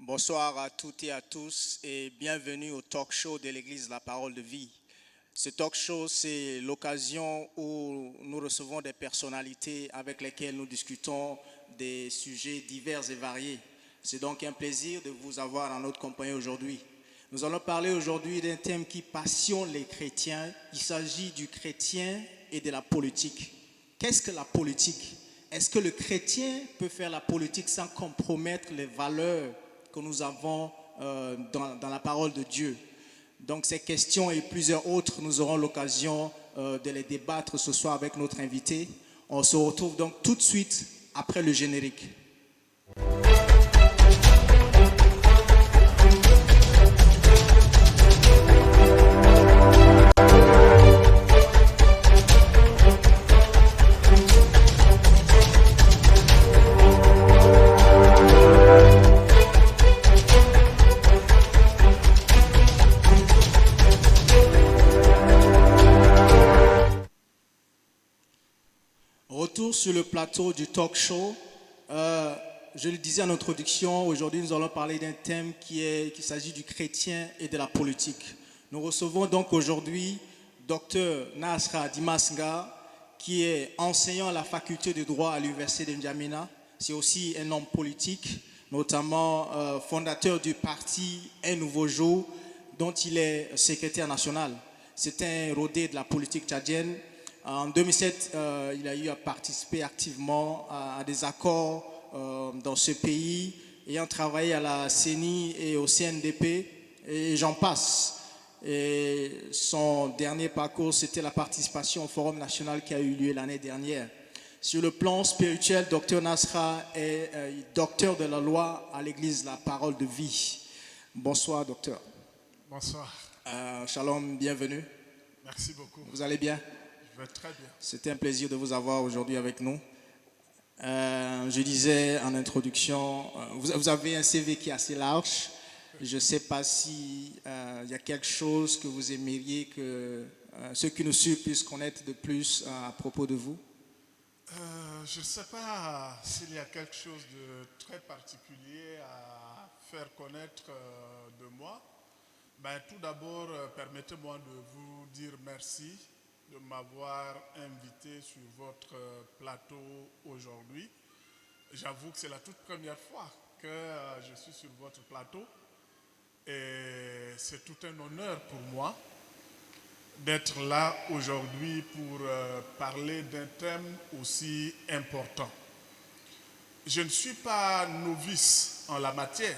Bonsoir à toutes et à tous et bienvenue au talk show de l'Église La Parole de Vie. Ce talk show, c'est l'occasion où nous recevons des personnalités avec lesquelles nous discutons des sujets divers et variés. C'est donc un plaisir de vous avoir en notre compagnie aujourd'hui. Nous allons parler aujourd'hui d'un thème qui passionne les chrétiens. Il s'agit du chrétien et de la politique. Qu'est-ce que la politique? Est-ce que le chrétien peut faire la politique sans compromettre les valeurs que nous avons dans la parole de Dieu? Donc ces questions et plusieurs autres, nous aurons l'occasion de les débattre ce soir avec notre invité. On se retrouve donc tout de suite après le générique. Retour sur le plateau du talk show. Je le disais en introduction, aujourd'hui nous allons parler d'un thème qu'il s'agit du chrétien et de la politique. Nous recevons donc aujourd'hui Dr Nasra Dimasnga, qui est enseignant à la faculté de droit à l'université de N'Djamena. C'est aussi un homme politique, notamment fondateur du parti Un Nouveau Jour, dont il est secrétaire national. C'est un rodé de la politique tchadienne. En 2007, il a eu à participer activement à des accords dans ce pays, ayant travaillé à la CENI et au CNDP, et j'en passe. Et son dernier parcours, c'était la participation au Forum national qui a eu lieu l'année dernière. Sur le plan spirituel, Dr Nasra est docteur de la loi à l'Église La Parole de Vie. Bonsoir, docteur. Bonsoir. Shalom, bienvenue. Merci beaucoup. Vous allez bien? Je vais très bien. C'était un plaisir de vous avoir aujourd'hui avec nous. Je disais en introduction, vous avez un CV qui est assez large. Je ne sais pas s'il y a quelque chose que vous aimeriez que ceux qui nous suivent puissent connaître de plus à propos de vous. Je ne sais pas s'il y a quelque chose de très particulier à faire connaître de moi. Tout d'abord, permettez-moi de vous dire merci de m'avoir invité sur votre plateau aujourd'hui. J'avoue que c'est la toute première fois que je suis sur votre plateau et c'est tout un honneur pour moi d'être là aujourd'hui pour parler d'un thème aussi important. Je ne suis pas novice en la matière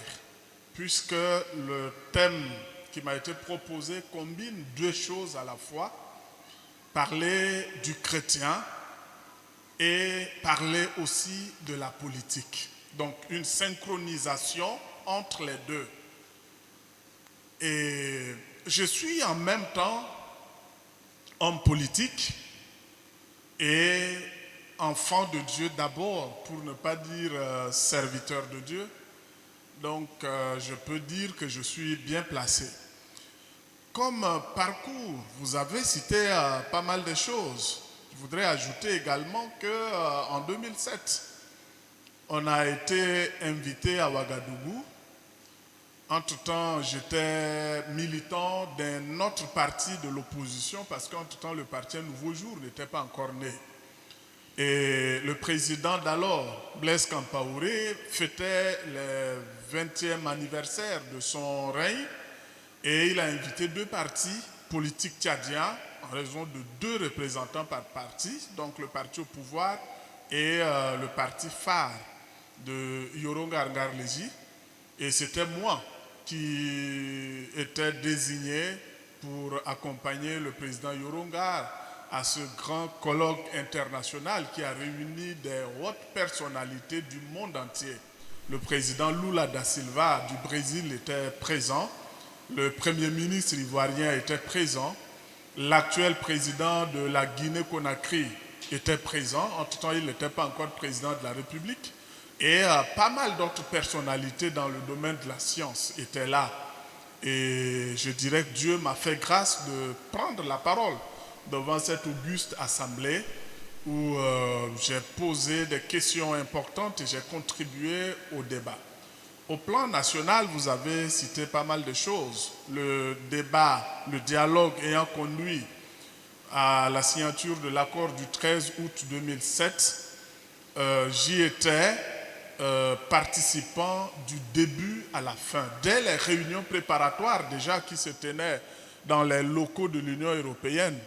puisque le thème qui m'a été proposé combine deux choses à la fois: parler du chrétien et parler aussi de la politique. Donc une synchronisation entre les deux. Et je suis en même temps homme politique et enfant de Dieu d'abord, pour ne pas dire serviteur de Dieu. Donc je peux dire que je suis bien placé. Comme parcours, vous avez cité pas mal de choses. Je voudrais ajouter également qu'en 2007, on a été invité à Ouagadougou. Entre-temps, j'étais militant d'un autre parti de l'opposition parce qu'entre-temps, le parti Un Nouveau Jour n'était pas encore né. Et le président d'alors, Blaise Compaoré, fêtait le 20e anniversaire de son règne. Et il a invité deux partis politiques tchadiens en raison de deux représentants par parti, donc le parti au pouvoir et le parti phare de Yoro Ngargar Légi. Et c'était moi qui était désigné pour accompagner le président Yoro Ngar à ce grand colloque international qui a réuni des hautes personnalités du monde entier. Le président Lula da Silva du Brésil était présent. Le premier ministre ivoirien était présent, l'actuel président de la Guinée-Conakry était présent, entre-temps il n'était pas encore président de la République, et pas mal d'autres personnalités dans le domaine de la science étaient là. Et je dirais que Dieu m'a fait grâce de prendre la parole devant cette auguste assemblée où j'ai posé des questions importantes et j'ai contribué au débat. Au plan national, vous avez cité pas mal de choses. Le débat, le dialogue ayant conduit à la signature de l'accord du 13 août 2007, j'y étais participant du début à la fin. Dès les réunions préparatoires déjà qui se tenaient dans les locaux de l'Union européenne,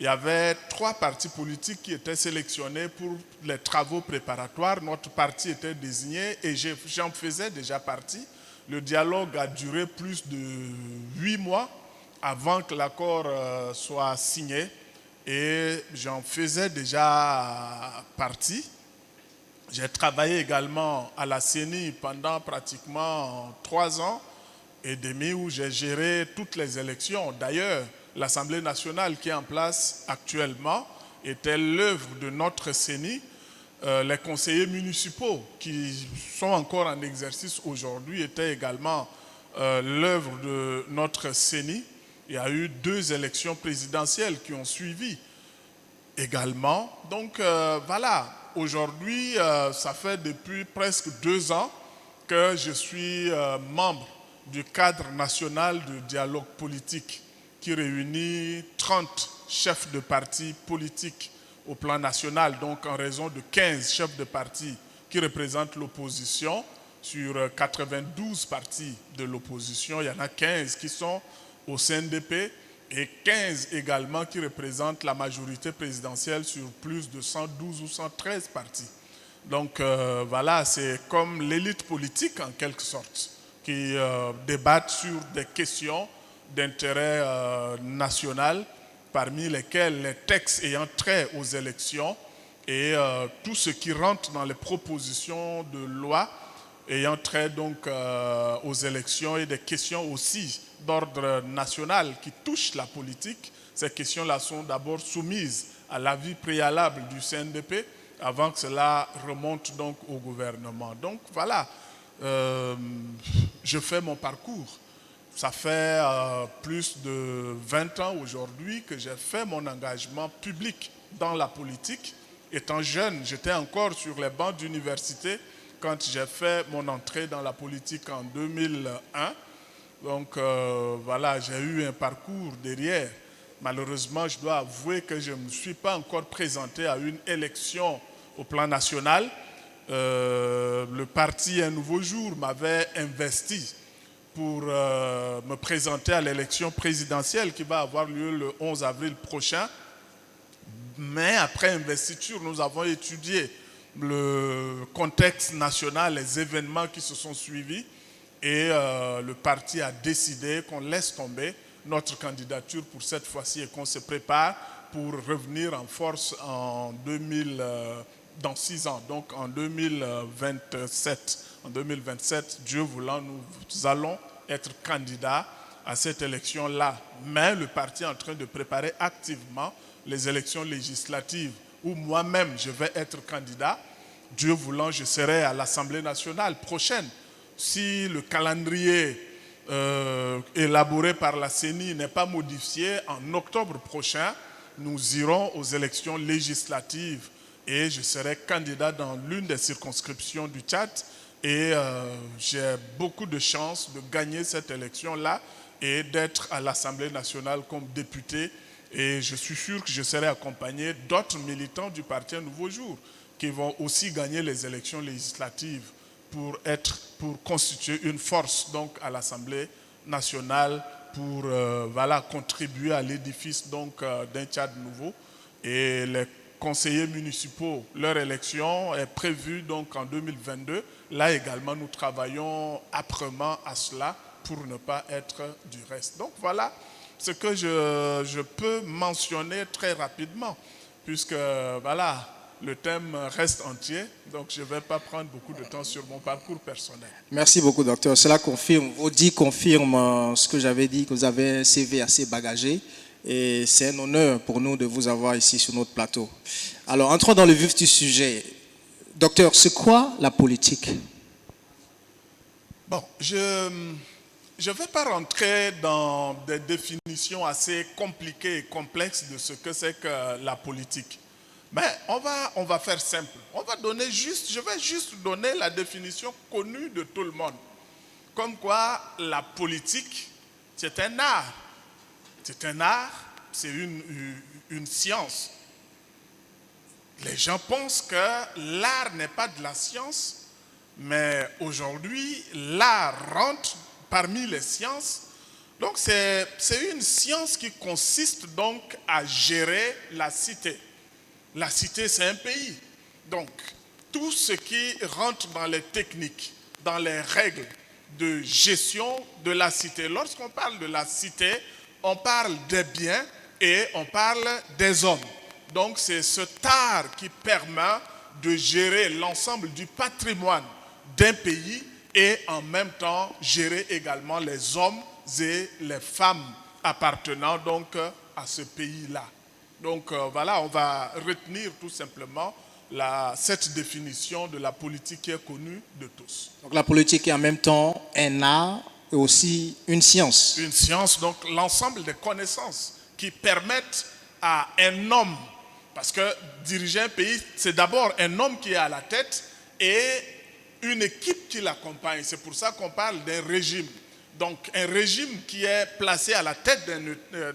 il y avait 3 partis politiques qui étaient sélectionnés pour les travaux préparatoires. Notre parti était désigné et j'en faisais déjà partie. Le dialogue a duré plus de 8 mois avant que l'accord soit signé et j'en faisais déjà partie. J'ai travaillé également à la CENI pendant pratiquement 3 ans et demi où j'ai géré toutes les élections. D'ailleurs, l'Assemblée nationale qui est en place actuellement était l'œuvre de notre CENI. Les conseillers municipaux qui sont encore en exercice aujourd'hui étaient également l'œuvre de notre CENI. Il y a eu 2 élections présidentielles qui ont suivi également. Donc voilà, aujourd'hui, ça fait depuis presque 2 ans que je suis membre du cadre national de dialogue politique qui réunit 30 chefs de partis politiques au plan national, donc en raison de 15 chefs de partis qui représentent l'opposition. Sur 92 partis de l'opposition, il y en a 15 qui sont au CNDP et 15 également qui représentent la majorité présidentielle sur plus de 112 ou 113 partis. Donc voilà, c'est comme l'élite politique en quelque sorte, qui débattent sur des questions d'intérêt national, parmi lesquels les textes ayant trait aux élections et tout ce qui rentre dans les propositions de loi ayant trait donc aux élections et des questions aussi d'ordre national qui touchent la politique. Ces questions-là sont d'abord soumises à l'avis préalable du CNDP avant que cela remonte donc au gouvernement. Donc voilà, je fais mon parcours. Ça fait plus de 20 ans aujourd'hui que j'ai fait mon engagement public dans la politique. Étant jeune, j'étais encore sur les bancs d'université quand j'ai fait mon entrée dans la politique en 2001. Donc voilà, j'ai eu un parcours derrière. Malheureusement, je dois avouer que je ne me suis pas encore présenté à une élection au plan national. Le parti Un Nouveau Jour m'avait investi pour me présenter à l'élection présidentielle qui va avoir lieu le 11 avril prochain. Mais après investiture, nous avons étudié le contexte national, les événements qui se sont suivis et le parti a décidé qu'on laisse tomber notre candidature pour cette fois-ci et qu'on se prépare pour revenir en force dans 6 ans, donc en 2027. En 2027, Dieu voulant, nous allons être candidats à cette élection-là. Mais le parti est en train de préparer activement les élections législatives où moi-même je vais être candidat. Dieu voulant, je serai à l'Assemblée nationale prochaine. Si le calendrier élaboré par la CENI n'est pas modifié, en octobre prochain, nous irons aux élections législatives et je serai candidat dans l'une des circonscriptions du Tchad. Et j'ai beaucoup de chances de gagner cette élection-là et d'être à l'Assemblée nationale comme député. Et je suis sûr que je serai accompagné d'autres militants du parti Un Nouveau Jour qui vont aussi gagner les élections législatives pour constituer une force donc à l'Assemblée nationale pour voilà, contribuer à l'édifice donc d'un Tchad nouveau. Et les conseillers municipaux, leur élection est prévue donc en 2022. Là également, nous travaillons âprement à cela pour ne pas être du reste. Donc voilà ce que je peux mentionner très rapidement, puisque voilà, le thème reste entier, donc je ne vais pas prendre beaucoup de temps sur mon parcours personnel. Merci beaucoup, docteur. Cela confirme, vos dits confirment ce que j'avais dit, que vous avez un CV assez bagagé. Et c'est un honneur pour nous de vous avoir ici sur notre plateau. Alors, entrons dans le vif du sujet. Docteur, c'est quoi la politique? Bon, je ne vais pas rentrer dans des définitions assez compliquées et complexes de ce que c'est que la politique. Mais on va faire simple. Je vais juste donner la définition connue de tout le monde. comme quoi la politique, c'est un art. C'est un art, c'est une science. Les gens pensent que l'art n'est pas de la science, mais aujourd'hui, l'art rentre parmi les sciences. Donc c'est une science qui consiste donc à gérer la cité. La cité, c'est un pays. Donc, tout ce qui rentre dans les techniques, dans les règles de gestion de la cité. Lorsqu'on parle de la cité, on parle des biens et on parle des hommes. Donc, c'est cet art qui permet de gérer l'ensemble du patrimoine d'un pays et en même temps gérer également les hommes et les femmes appartenant donc à ce pays-là. Donc voilà, on va retenir tout simplement cette définition de la politique qui est connue de tous. Donc la politique est en même temps un art et aussi une science. Une science, donc l'ensemble des connaissances qui permettent à un homme, parce que diriger un pays, c'est d'abord un homme qui est à la tête et une équipe qui l'accompagne. C'est pour ça qu'on parle d'un régime. Donc un régime qui est placé à la tête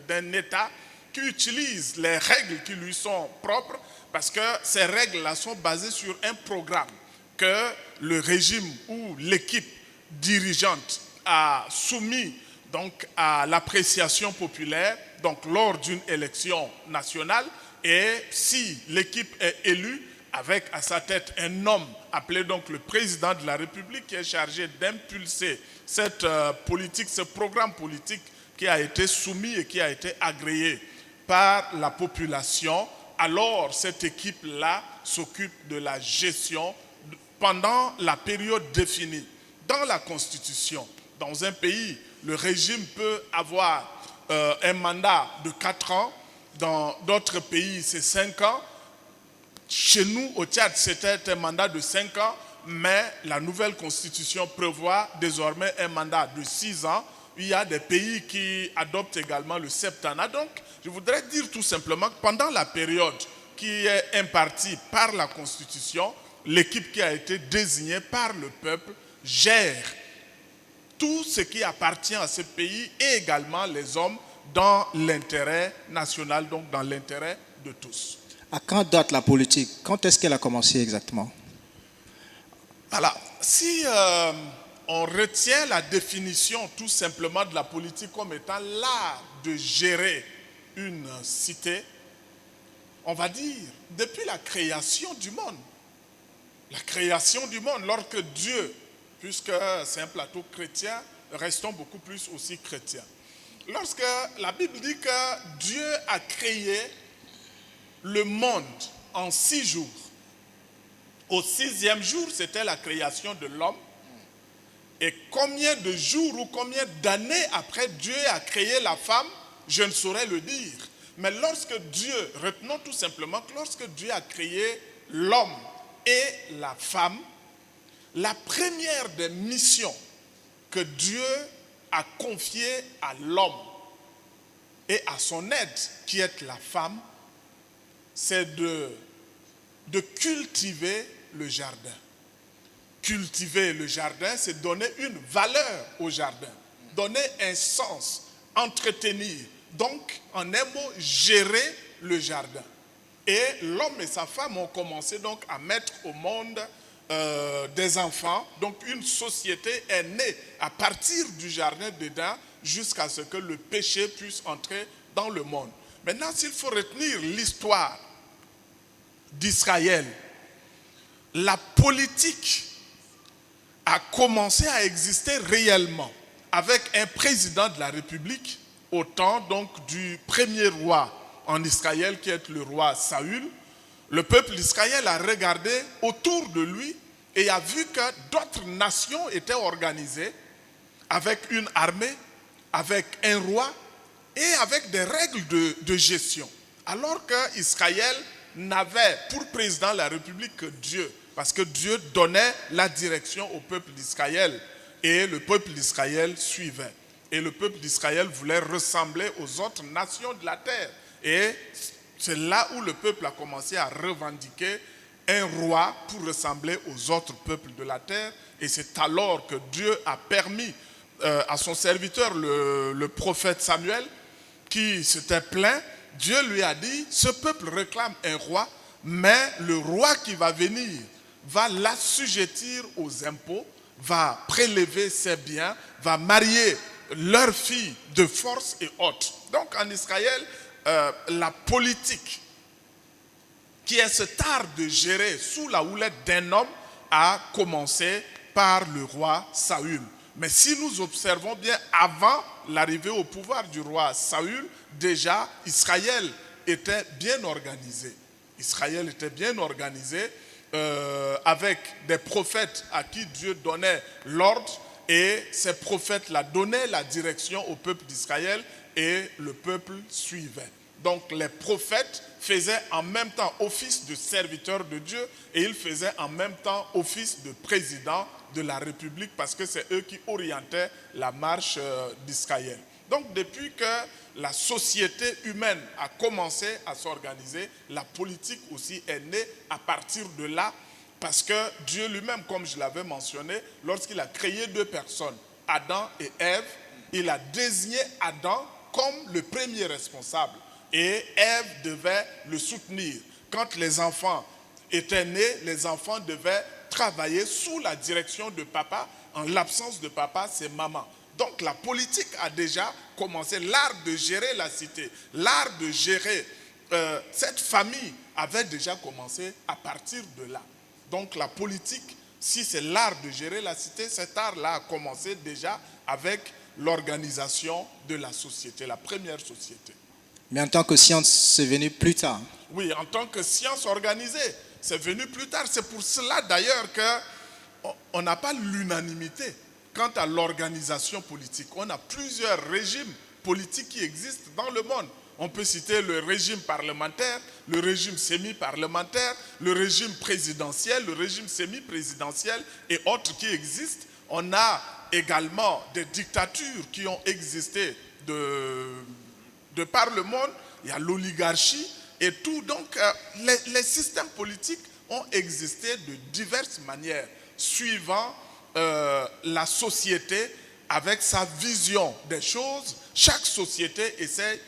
d'un État qui utilise les règles qui lui sont propres, parce que ces règles-là sont basées sur un programme que le régime ou l'équipe dirigeante a soumis donc à l'appréciation populaire, donc lors d'une élection nationale. Et si l'équipe est élue, avec à sa tête un homme appelé donc le président de la République qui est chargé d'impulser cette politique, ce programme politique qui a été soumis et qui a été agréé par la population, alors cette équipe-là s'occupe de la gestion pendant la période définie. Dans la Constitution, dans un pays, le régime peut avoir un mandat de 4 ans, dans d'autres pays c'est 5 ans. Chez nous, au Tchad, c'était un mandat de 5 ans, mais la nouvelle constitution prévoit désormais un mandat de 6 ans. Il y a des pays qui adoptent également le septennat. Donc, je voudrais dire tout simplement que pendant la période qui est impartie par la Constitution, l'équipe qui a été désignée par le peuple gère tout ce qui appartient à ce pays et également les hommes dans l'intérêt national, donc dans l'intérêt de tous. À quand date la politique? Quand est-ce qu'elle a commencé exactement? Voilà. Si on retient la définition tout simplement de la politique comme étant l'art de gérer une cité, on va dire depuis la création du monde. La création du monde, lorsque Dieu, puisque c'est un plateau chrétien, restons beaucoup plus aussi chrétiens. Lorsque la Bible dit que Dieu a créé le monde en 6 jours. Au 6e jour, c'était la création de l'homme. Et combien de jours ou combien d'années après Dieu a créé la femme, je ne saurais le dire. Mais lorsque Dieu, retenons tout simplement que lorsque Dieu a créé l'homme et la femme, la première des missions que Dieu a confiées à l'homme et à son aide, qui est la femme, c'est de cultiver le jardin. Cultiver le jardin, c'est donner une valeur au jardin, donner un sens, entretenir. Donc, en un mot, gérer le jardin. Et l'homme et sa femme ont commencé donc à mettre au monde des enfants. Donc, une société est née à partir du jardin d'Éden jusqu'à ce que le péché puisse entrer dans le monde. Maintenant, s'il faut retenir l'histoire d'Israël, la politique a commencé à exister réellement avec un président de la République au temps donc du premier roi en Israël qui est le roi Saül. Le peuple d'Israël a regardé autour de lui et a vu que d'autres nations étaient organisées avec une armée, avec un roi et avec des règles de gestion. Alors qu'Israël n'avait pour président de la République que Dieu, parce que Dieu donnait la direction au peuple d'Israël et le peuple d'Israël suivait. Et le peuple d'Israël voulait ressembler aux autres nations de la terre. Et c'est là où le peuple a commencé à revendiquer un roi pour ressembler aux autres peuples de la terre. Et c'est alors que Dieu a permis à son serviteur, le prophète Samuel, qui s'était plaint, Dieu lui a dit, ce peuple réclame un roi, mais le roi qui va venir va l'assujettir aux impôts, va prélever ses biens, va marier leurs filles de force et haute. Donc en Israël, la politique qui est cet art de gérer sous la houlette d'un homme a commencé par le roi Saül. Mais si nous observons bien, avant l'arrivée au pouvoir du roi Saül, déjà Israël était bien organisé. Israël était bien organisé avec des prophètes à qui Dieu donnait l'ordre, et ces prophètes-là donnaient la direction au peuple d'Israël et le peuple suivait. Donc les prophètes faisaient en même temps office de serviteurs de Dieu et ils faisaient en même temps office de président de la République parce que c'est eux qui orientaient la marche d'Israël. Donc depuis que la société humaine a commencé à s'organiser, la politique aussi est née à partir de là, parce que Dieu lui-même, comme je l'avais mentionné, lorsqu'il a créé deux personnes, Adam et Ève, il a désigné Adam comme le premier responsable. Et Ève devait le soutenir. Quand les enfants étaient nés, les enfants devaient travailler sous la direction de papa. En l'absence de papa, c'est maman. Donc la politique a déjà commencé, l'art de gérer la cité, l'art de gérer cette famille avait déjà commencé à partir de là. Donc la politique, si c'est l'art de gérer la cité, cet art-là a commencé déjà avec l'organisation de la société, la première société. Mais en tant que science, c'est venu plus tard. Oui, en tant que science organisée, c'est venu plus tard. C'est pour cela d'ailleurs qu'on n'a pas l'unanimité quant à l'organisation politique. On a plusieurs régimes politiques qui existent dans le monde. On peut citer le régime parlementaire, le régime semi-parlementaire, le régime présidentiel, le régime semi-présidentiel et autres qui existent. On a également des dictatures qui ont existé de par le monde. Il y a l'oligarchie et tout. Donc les systèmes politiques ont existé de diverses manières, suivant la société avec sa vision des choses. Chaque société essaie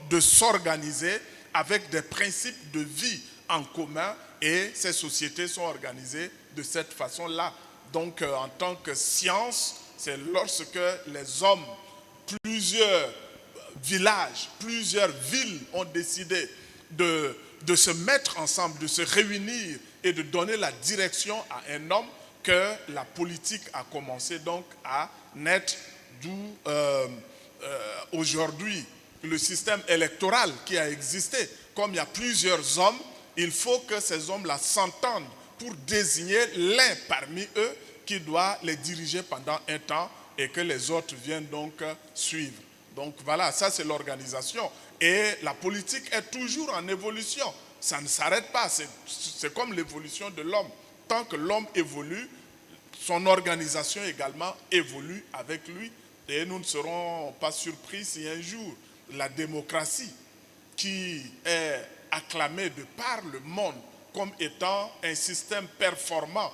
de s'organiser avec des principes de vie en commun et ces sociétés sont organisées de cette façon-là. Donc en tant que science, c'est lorsque les hommes, plusieurs villages, plusieurs villes ont décidé de se mettre ensemble, de se réunir et de donner la direction à un homme que la politique a commencé donc à naître, d'où aujourd'hui le système électoral qui a existé. Comme il y a plusieurs hommes, il faut que ces hommes-là s'entendent pour désigner l'un parmi eux qui doit les diriger pendant un temps et que les autres viennent donc suivre. Donc voilà, ça c'est l'organisation. Et la politique est toujours en évolution. Ça ne s'arrête pas, c'est comme l'évolution de l'homme. Tant que l'homme évolue, son organisation également évolue avec lui. Et nous ne serons pas surpris si un jour la démocratie, qui est acclamée de par le monde comme étant un système performant,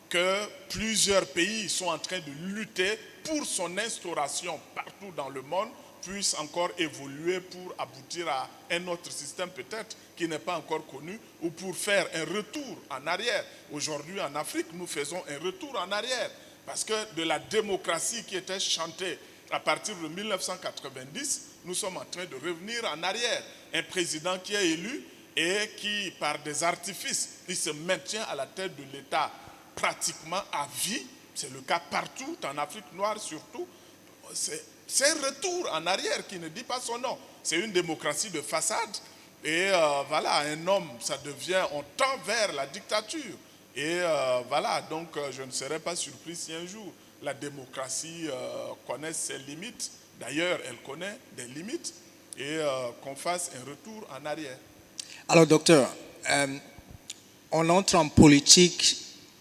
que plusieurs pays sont en train de lutter pour son instauration partout dans le monde, puisse encore évoluer pour aboutir à un autre système peut-être qui n'est pas encore connu, ou pour faire un retour en arrière. Aujourd'hui en Afrique, nous faisons un retour en arrière parce que de la démocratie qui était chantée à partir de 1990, nous sommes en train de revenir en arrière. Un président qui est élu et qui, par des artifices, il se maintient à la tête de l'État pratiquement à vie. C'est le cas partout, en Afrique noire surtout. C'est un retour en arrière qui ne dit pas son nom. C'est une démocratie de façade. Et voilà, un homme, ça devient, on tend vers la dictature. Et voilà, donc je ne serais pas surpris si un jour la démocratie connaisse ses limites. D'ailleurs, elle connaît des limites. Et qu'on fasse un retour en arrière. Alors, docteur, on entre en politique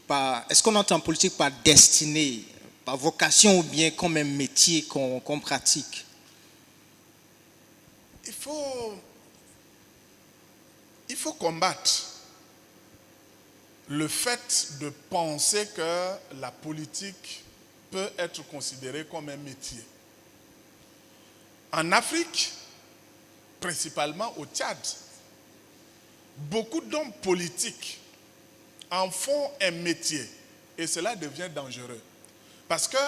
par... Est-ce qu'on entre en politique par destinée, par vocation ou bien comme un métier qu'on pratique? Il faut combattre. le fait de penser que la politique peut être considérée comme un métier. En Afrique, principalement au Tchad, beaucoup d'hommes politiques en font un métier et cela devient dangereux. Parce que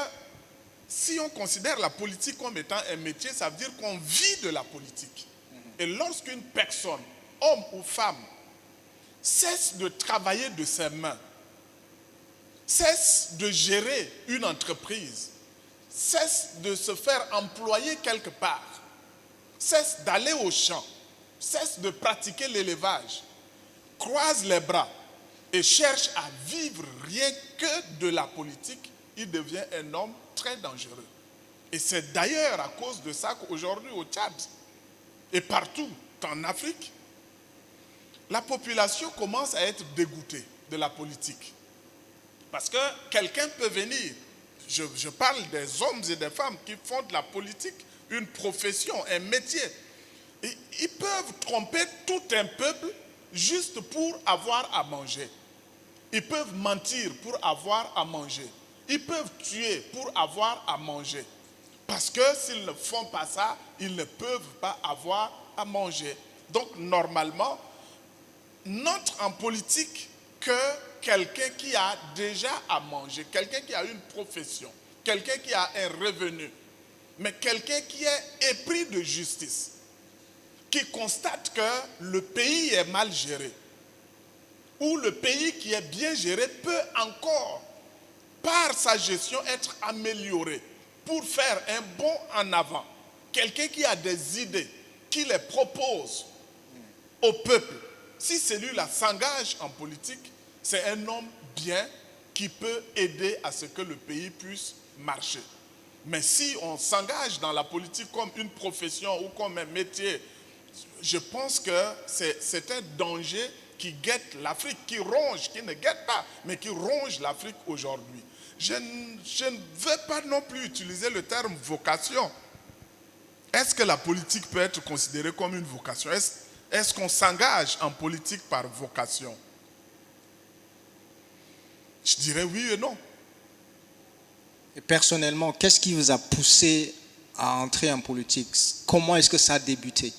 si on considère la politique comme étant un métier, ça veut dire qu'on vit de la politique. Et lorsqu'une personne, homme ou femme, cesse de travailler de ses mains, cesse de gérer une entreprise, cesse de se faire employer quelque part, cesse d'aller au champ, cesse de pratiquer l'élevage, croise les bras et cherche à vivre rien que de la politique, il devient un homme très dangereux. Et c'est d'ailleurs à cause de ça qu'aujourd'hui au Tchad et partout en Afrique, la population commence à être dégoûtée de la politique. Parce que quelqu'un peut venir, je parle des hommes et des femmes qui font de la politique une profession, un métier. Et ils peuvent tromper tout un peuple juste pour avoir à manger. Ils peuvent mentir pour avoir à manger. Ils peuvent tuer pour avoir à manger. Parce que s'ils ne font pas ça, ils ne peuvent pas avoir à manger. Donc normalement, n'entre en politique que quelqu'un qui a déjà à manger, quelqu'un qui a une profession, quelqu'un qui a un revenu, mais quelqu'un qui est épris de justice, qui constate que le pays est mal géré, ou le pays qui est bien géré peut encore, par sa gestion, être amélioré pour faire un bond en avant. Quelqu'un qui a des idées, qui les propose au peuple. Si celui-là s'engage en politique, c'est un homme bien qui peut aider à ce que le pays puisse marcher. Mais si on s'engage dans la politique comme une profession ou comme un métier, je pense que c'est un danger qui guette l'Afrique, qui ne guette pas, mais qui ronge l'Afrique aujourd'hui. Je ne veux pas non plus utiliser le terme vocation. Est-ce que la politique peut être considérée comme une vocation? Est-ce qu'on s'engage en politique par vocation? Je dirais oui et non. Et personnellement, qu'est-ce qui vous a poussé à entrer en politique? Comment est-ce que ça a débuté?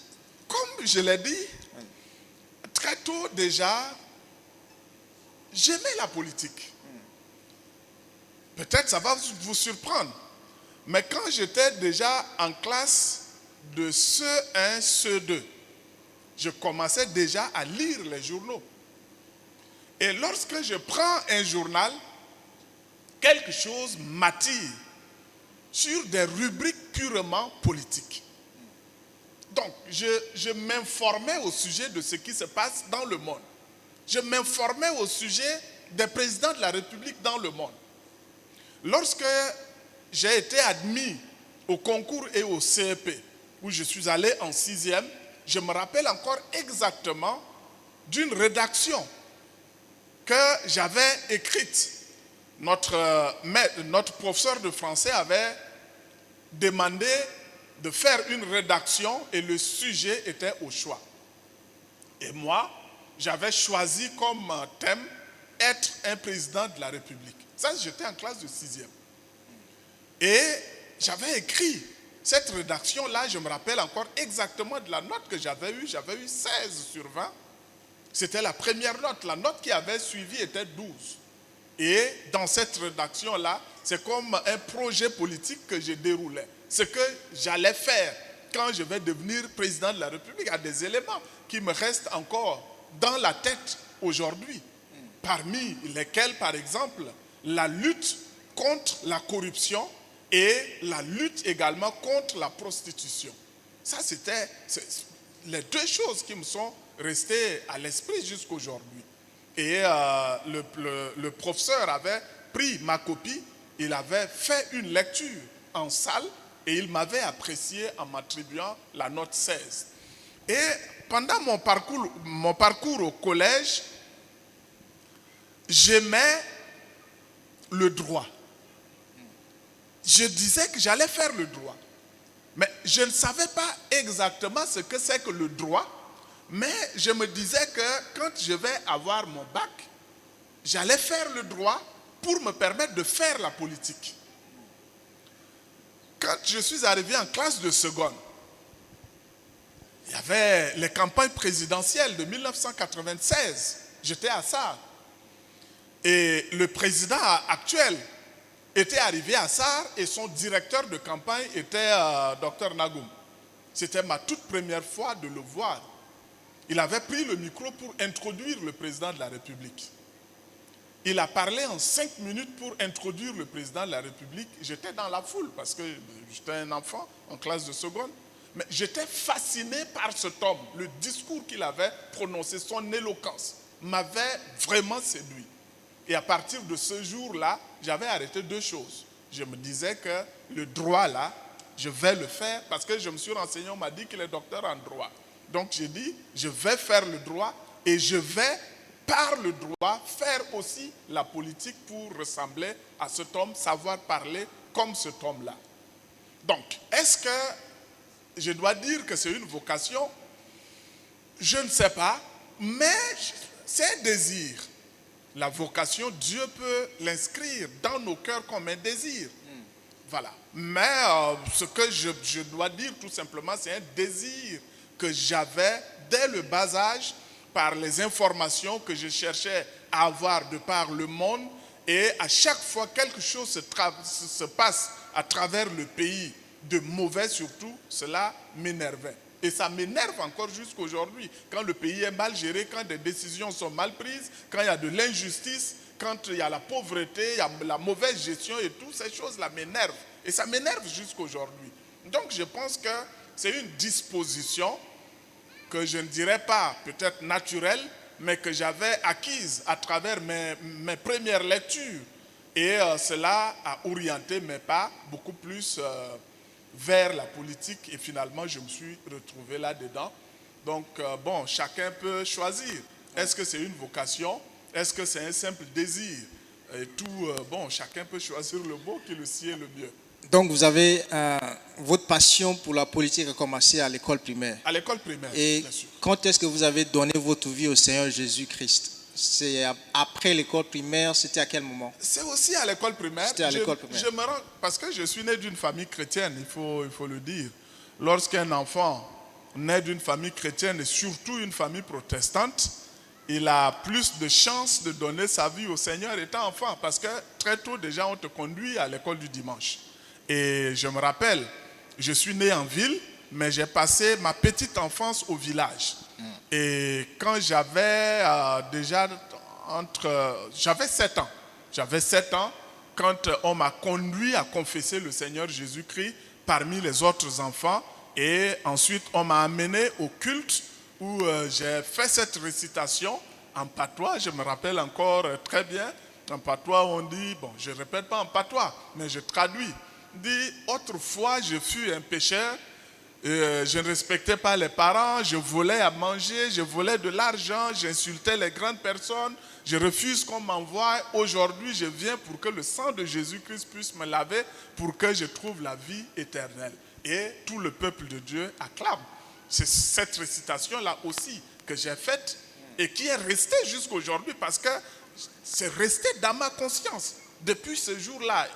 Comme je l'ai dit, très tôt déjà, j'aimais la politique. Peut-être ça va vous surprendre. Mais quand j'étais déjà en classe de CE1, CE2, je commençais déjà à lire les journaux. Et lorsque je prends un journal, quelque chose m'attire sur des rubriques purement politiques. Donc, je m'informais au sujet de ce qui se passe dans le monde. Je m'informais au sujet des présidents de la République dans le monde. Lorsque j'ai été admis au concours et au CEP, où je suis allé en 6e, je me rappelle encore exactement d'une rédaction que j'avais écrite. Notre professeur de français avait demandé de faire une rédaction et le sujet était au choix. Et moi, j'avais choisi comme thème être un président de la République. Ça, j'étais en classe de 6e. Et j'avais écrit cette rédaction-là, je me rappelle encore exactement de la note que j'avais eue. J'avais eu 16 sur 20. C'était la première note. La note qui avait suivi était 12. Et dans cette rédaction-là, c'est comme un projet politique que je déroulais. Ce que j'allais faire quand je vais devenir président de la République, il y a des éléments qui me restent encore dans la tête aujourd'hui. Parmi lesquels, par exemple, la lutte contre la corruption et la lutte également contre la prostitution. Ça, c'était les deux choses qui me sont restées à l'esprit jusqu'aujourd'hui. Et le professeur avait pris ma copie, il avait fait une lecture en salle et il m'avait apprécié en m'attribuant la note 16. Et pendant mon parcours au collège, j'aimais le droit. Je disais que j'allais faire le droit. Mais je ne savais pas exactement ce que c'est que le droit. Mais je me disais que quand je vais avoir mon bac, j'allais faire le droit pour me permettre de faire la politique. Quand je suis arrivé en classe de seconde, il y avait les campagnes présidentielles de 1996. J'étais à SAR. Et le président actuel était arrivé à SAR et son directeur de campagne était Dr Nagoum. C'était ma toute première fois de le voir. Il avait pris le micro pour introduire le président de la République. Il a parlé en 5 minutes pour introduire le président de la République. J'étais dans la foule parce que j'étais un enfant en classe de seconde. Mais j'étais fasciné par cet homme. Le discours qu'il avait prononcé, son éloquence, m'avait vraiment séduit. Et à partir de ce jour-là, j'avais arrêté 2 choses. Je me disais que le droit là, je vais le faire parce que je me suis renseigné, on m'a dit qu'il est docteur en droit. Donc j'ai dit, je vais faire le droit et je vais, par le droit, faire aussi la politique pour ressembler à cet homme, savoir parler comme cet homme-là. Donc, est-ce que je dois dire que c'est une vocation? Je ne sais pas, mais c'est un désir. La vocation, Dieu peut l'inscrire dans nos cœurs comme un désir. Voilà. Mais ce que je dois dire tout simplement, c'est un désir que j'avais dès le bas âge par les informations que je cherchais à avoir de par le monde. Et à chaque fois quelque chose se passe à travers le pays, de mauvais surtout, cela m'énervait. Et ça m'énerve encore jusqu'aujourd'hui. Quand le pays est mal géré, quand des décisions sont mal prises, quand il y a de l'injustice, quand il y a la pauvreté, il y a la mauvaise gestion et tout, ces choses-là m'énervent. Et ça m'énerve jusqu'aujourd'hui. Donc je pense que c'est une disposition que je ne dirais pas peut-être naturelle, mais que j'avais acquise à travers mes premières lectures. Et cela a orienté mes pas beaucoup plus vers la politique et finalement je me suis retrouvé là-dedans. Donc bon, chacun peut choisir. Est-ce que c'est une vocation? Est-ce que c'est un simple désir? Et tout, bon, chacun peut choisir le mot qui le sied le mieux. Donc vous avez votre passion pour la politique a commencé à l'école primaire. À l'école primaire, Et bien sûr. quand est-ce que vous avez donné votre vie au Seigneur Jésus-Christ? C'est après l'école primaire, c'était à quel moment? C'est aussi à l'école primaire. C'était à l'école primaire. Je me rends, parce que je suis né d'une famille chrétienne, il faut le dire. Lorsqu'un enfant naît d'une famille chrétienne et surtout une famille protestante, il a plus de chances de donner sa vie au Seigneur étant enfant. Parce que très tôt déjà, on te conduit à l'école du dimanche. Et je me rappelle, je suis né en ville, mais j'ai passé ma petite enfance au village. Et quand j'avais déjà j'avais 7 ans. J'avais 7 ans quand on m'a conduit à confesser le Seigneur Jésus-Christ parmi les autres enfants. Et ensuite, on m'a amené au culte où j'ai fait cette récitation en patois. Je me rappelle encore très bien. En patois, on dit, bon, je ne répète pas en patois, mais je traduis. Dit, autrefois, je fus un pécheur. Je ne respectais pas les parents, je volais à manger, je volais de l'argent, j'insultais les grandes personnes, je refuse qu'on m'envoie. Aujourd'hui, je viens pour que le sang de Jésus-Christ puisse me laver, pour que je trouve la vie éternelle. Et tout le peuple de Dieu acclame. C'est cette récitation-là aussi que j'ai faite et qui est restée jusqu'aujourd'hui parce que c'est resté dans ma conscience. Depuis ce jour-là,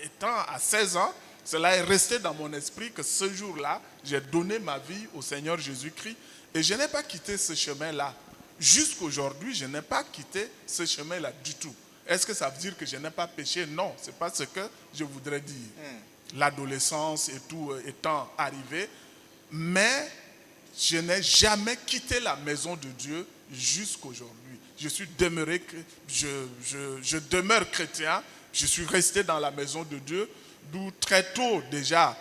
étant à 16 ans, cela est resté dans mon esprit que ce jour-là, j'ai donné ma vie au Seigneur Jésus-Christ et je n'ai pas quitté ce chemin-là. Jusqu'aujourd'hui, je n'ai pas quitté ce chemin-là du tout. Est-ce que ça veut dire que je n'ai pas péché? Non, ce n'est pas ce que je voudrais dire. L'adolescence et tout étant arrivé, mais je n'ai jamais quitté la maison de Dieu jusqu'aujourd'hui. Je suis demeuré, je demeure chrétien, je suis resté dans la maison de Dieu. D'où très tôt déjà,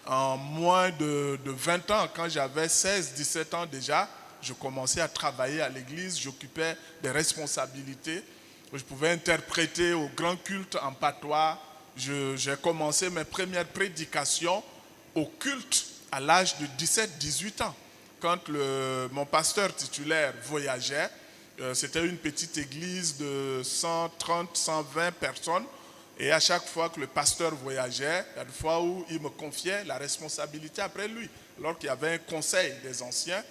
en moins de 20 ans, quand j'avais 16, 17 ans déjà, je commençais à travailler à l'église, j'occupais des responsabilités. Je pouvais interpréter au grand culte en patois. J'ai commencé mes premières prédications au culte à l'âge de 17, 18 ans. Quand mon pasteur titulaire voyageait, c'était une petite église de 130, 120 personnes. Et à chaque fois que le pasteur voyageait, il y a des fois où il me confiait la responsabilité après lui. Alors qu'il y avait un conseil des anciens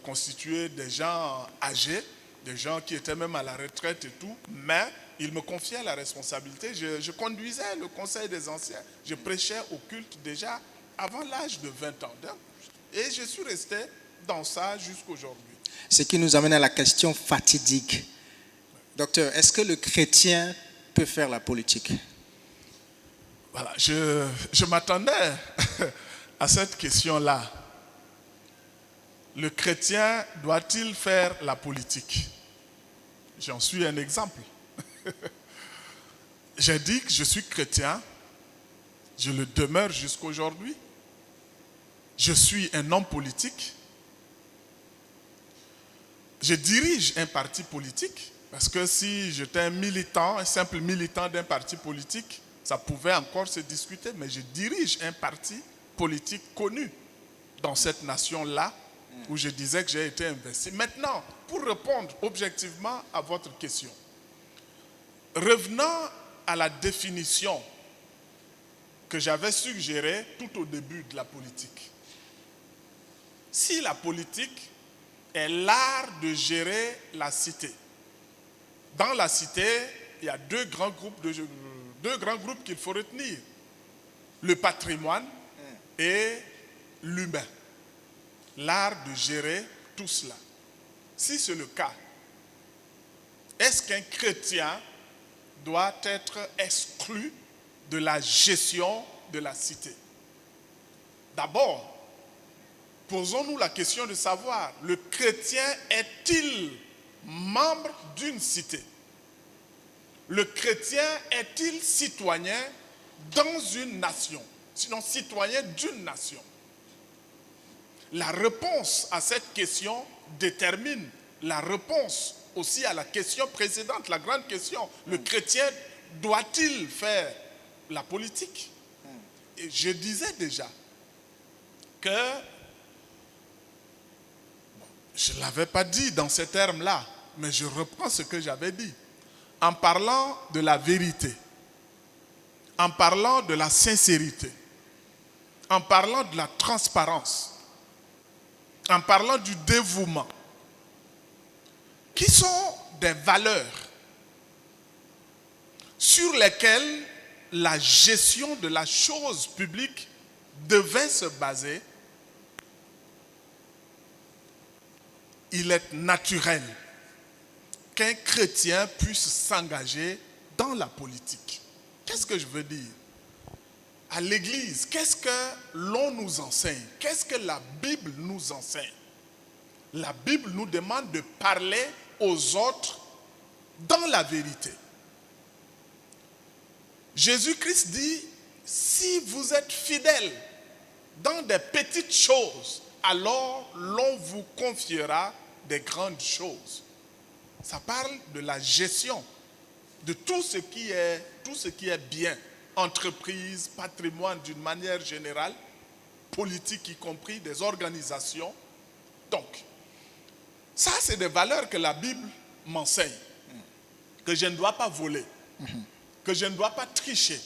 constitué des gens âgés. des gens qui étaient même à la retraite et tout, mais ils me confiaient la responsabilité. Je conduisais le conseil des anciens. Je prêchais au culte déjà avant l'âge de 20 ans. Et je suis resté dans ça jusqu'aujourd'hui. Ce qui nous amène à la question fatidique. Docteur, est-ce que le chrétien peut faire la politique? Voilà, je m'attendais à cette question-là. Le chrétien doit-il faire la politique? J'en suis un exemple. J'ai dit que je suis chrétien, je le demeure jusqu'aujourd'hui. Je suis un homme politique. Je dirige un parti politique, parce que si j'étais un militant, un simple militant d'un parti politique, ça pouvait encore se discuter, mais je dirige un parti politique connu dans cette nation-là, où je disais que j'ai été investi. Maintenant, pour répondre objectivement à votre question, revenant à la définition que j'avais suggérée tout au début de la politique. Si la politique est l'art de gérer la cité, dans la cité, il y a deux grands groupes qu'il faut retenir. Le patrimoine et l'humain. L'art de gérer tout cela. Si c'est le cas, est-ce qu'un chrétien doit être exclu de la gestion de la cité? D'abord, posons-nous la question de savoir, le chrétien est-il membre d'une cité? Le chrétien est-il citoyen dans une nation? Sinon citoyen d'une nation? La réponse à cette question détermine la réponse aussi à la question précédente, la grande question. Le chrétien doit-il faire la politique? Et je disais déjà que, je ne l'avais pas dit dans ces termes-là, mais je reprends ce que j'avais dit. En parlant de la vérité, en parlant de la sincérité, en parlant de la transparence, en parlant du dévouement, qui sont des valeurs sur lesquelles la gestion de la chose publique devait se baser, il est naturel qu'un chrétien puisse s'engager dans la politique. Qu'est-ce que je veux dire? À l'église, qu'est-ce que l'on nous enseigne? Qu'est-ce que la Bible nous enseigne? La Bible nous demande de parler aux autres dans la vérité. Jésus-Christ dit, si vous êtes fidèles dans des petites choses, alors l'on vous confiera des grandes choses. Ça parle de la gestion de tout ce qui est bien, entreprise, patrimoine d'une manière générale, politique y compris, des organisations. Donc, ça c'est des valeurs que la Bible m'enseigne, que je ne dois pas voler, que je ne dois pas tricher,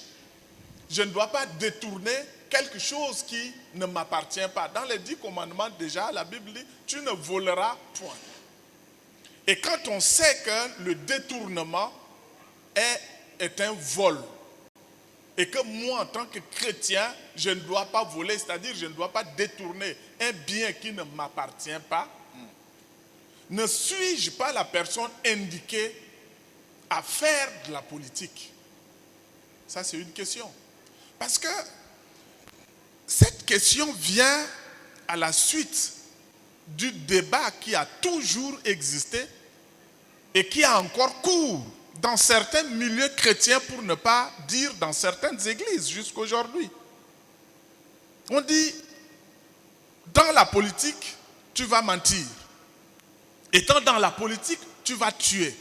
je ne dois pas détourner quelque chose qui ne m'appartient pas. Dans les 10 commandements déjà, la Bible dit, tu ne voleras point. Et quand on sait que le détournement est un vol, et que moi, en tant que chrétien, je ne dois pas voler, c'est-à-dire je ne dois pas détourner un bien qui ne m'appartient pas, ne suis-je pas la personne indiquée à faire de la politique? Ça, c'est une question. Parce que cette question vient à la suite du débat qui a toujours existé et qui a encore cours dans certains milieux chrétiens, pour ne pas dire dans certaines églises jusqu'aujourd'hui. On dit, dans la politique, tu vas mentir. Étant dans la politique, tu vas tuer.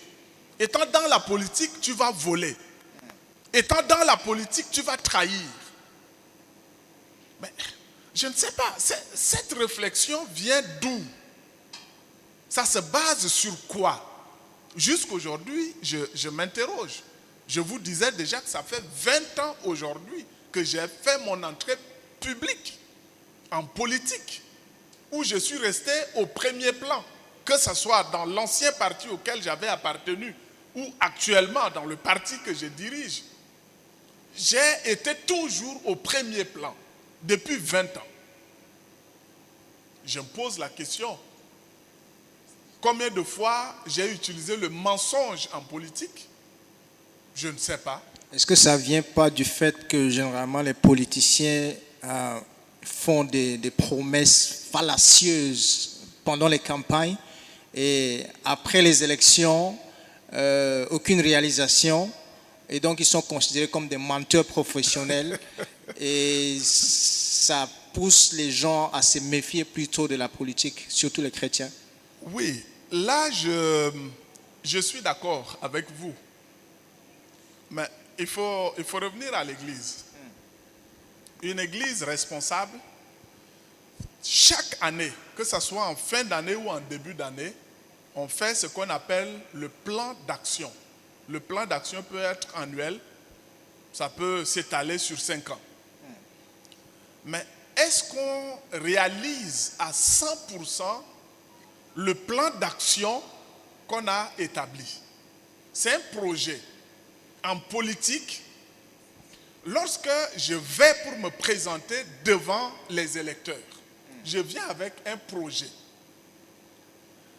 Étant dans la politique, tu vas voler. Étant dans la politique, tu vas trahir. Mais je ne sais pas, cette réflexion vient d'où? Ça se base sur quoi? Jusqu'aujourd'hui, je m'interroge. Je vous disais déjà que ça fait 20 ans aujourd'hui que j'ai fait mon entrée publique en politique, où je suis resté au premier plan. que ce soit dans l'ancien parti auquel j'avais appartenu ou actuellement dans le parti que je dirige, j'ai été toujours au premier plan depuis 20 ans. Je me pose la question, combien de fois j'ai utilisé le mensonge en politique? Je ne sais pas. Est-ce que ça ne vient pas du fait que généralement les politiciens font des promesses fallacieuses pendant les campagnes et après les élections, aucune réalisation, et donc ils sont considérés comme des menteurs professionnels et ça pousse les gens à se méfier plutôt de la politique, surtout les chrétiens? Oui, là je suis d'accord avec vous, mais il faut revenir à l'église. Une église responsable, chaque année, que ce soit en fin d'année ou en début d'année, on fait ce qu'on appelle le plan d'action. Le plan d'action peut être annuel, ça peut s'étaler sur 5 ans. Mais est-ce qu'on réalise à 100% le plan d'action qu'on a établi? C'est un projet. En politique, lorsque je vais pour me présenter devant les électeurs, je viens avec un projet.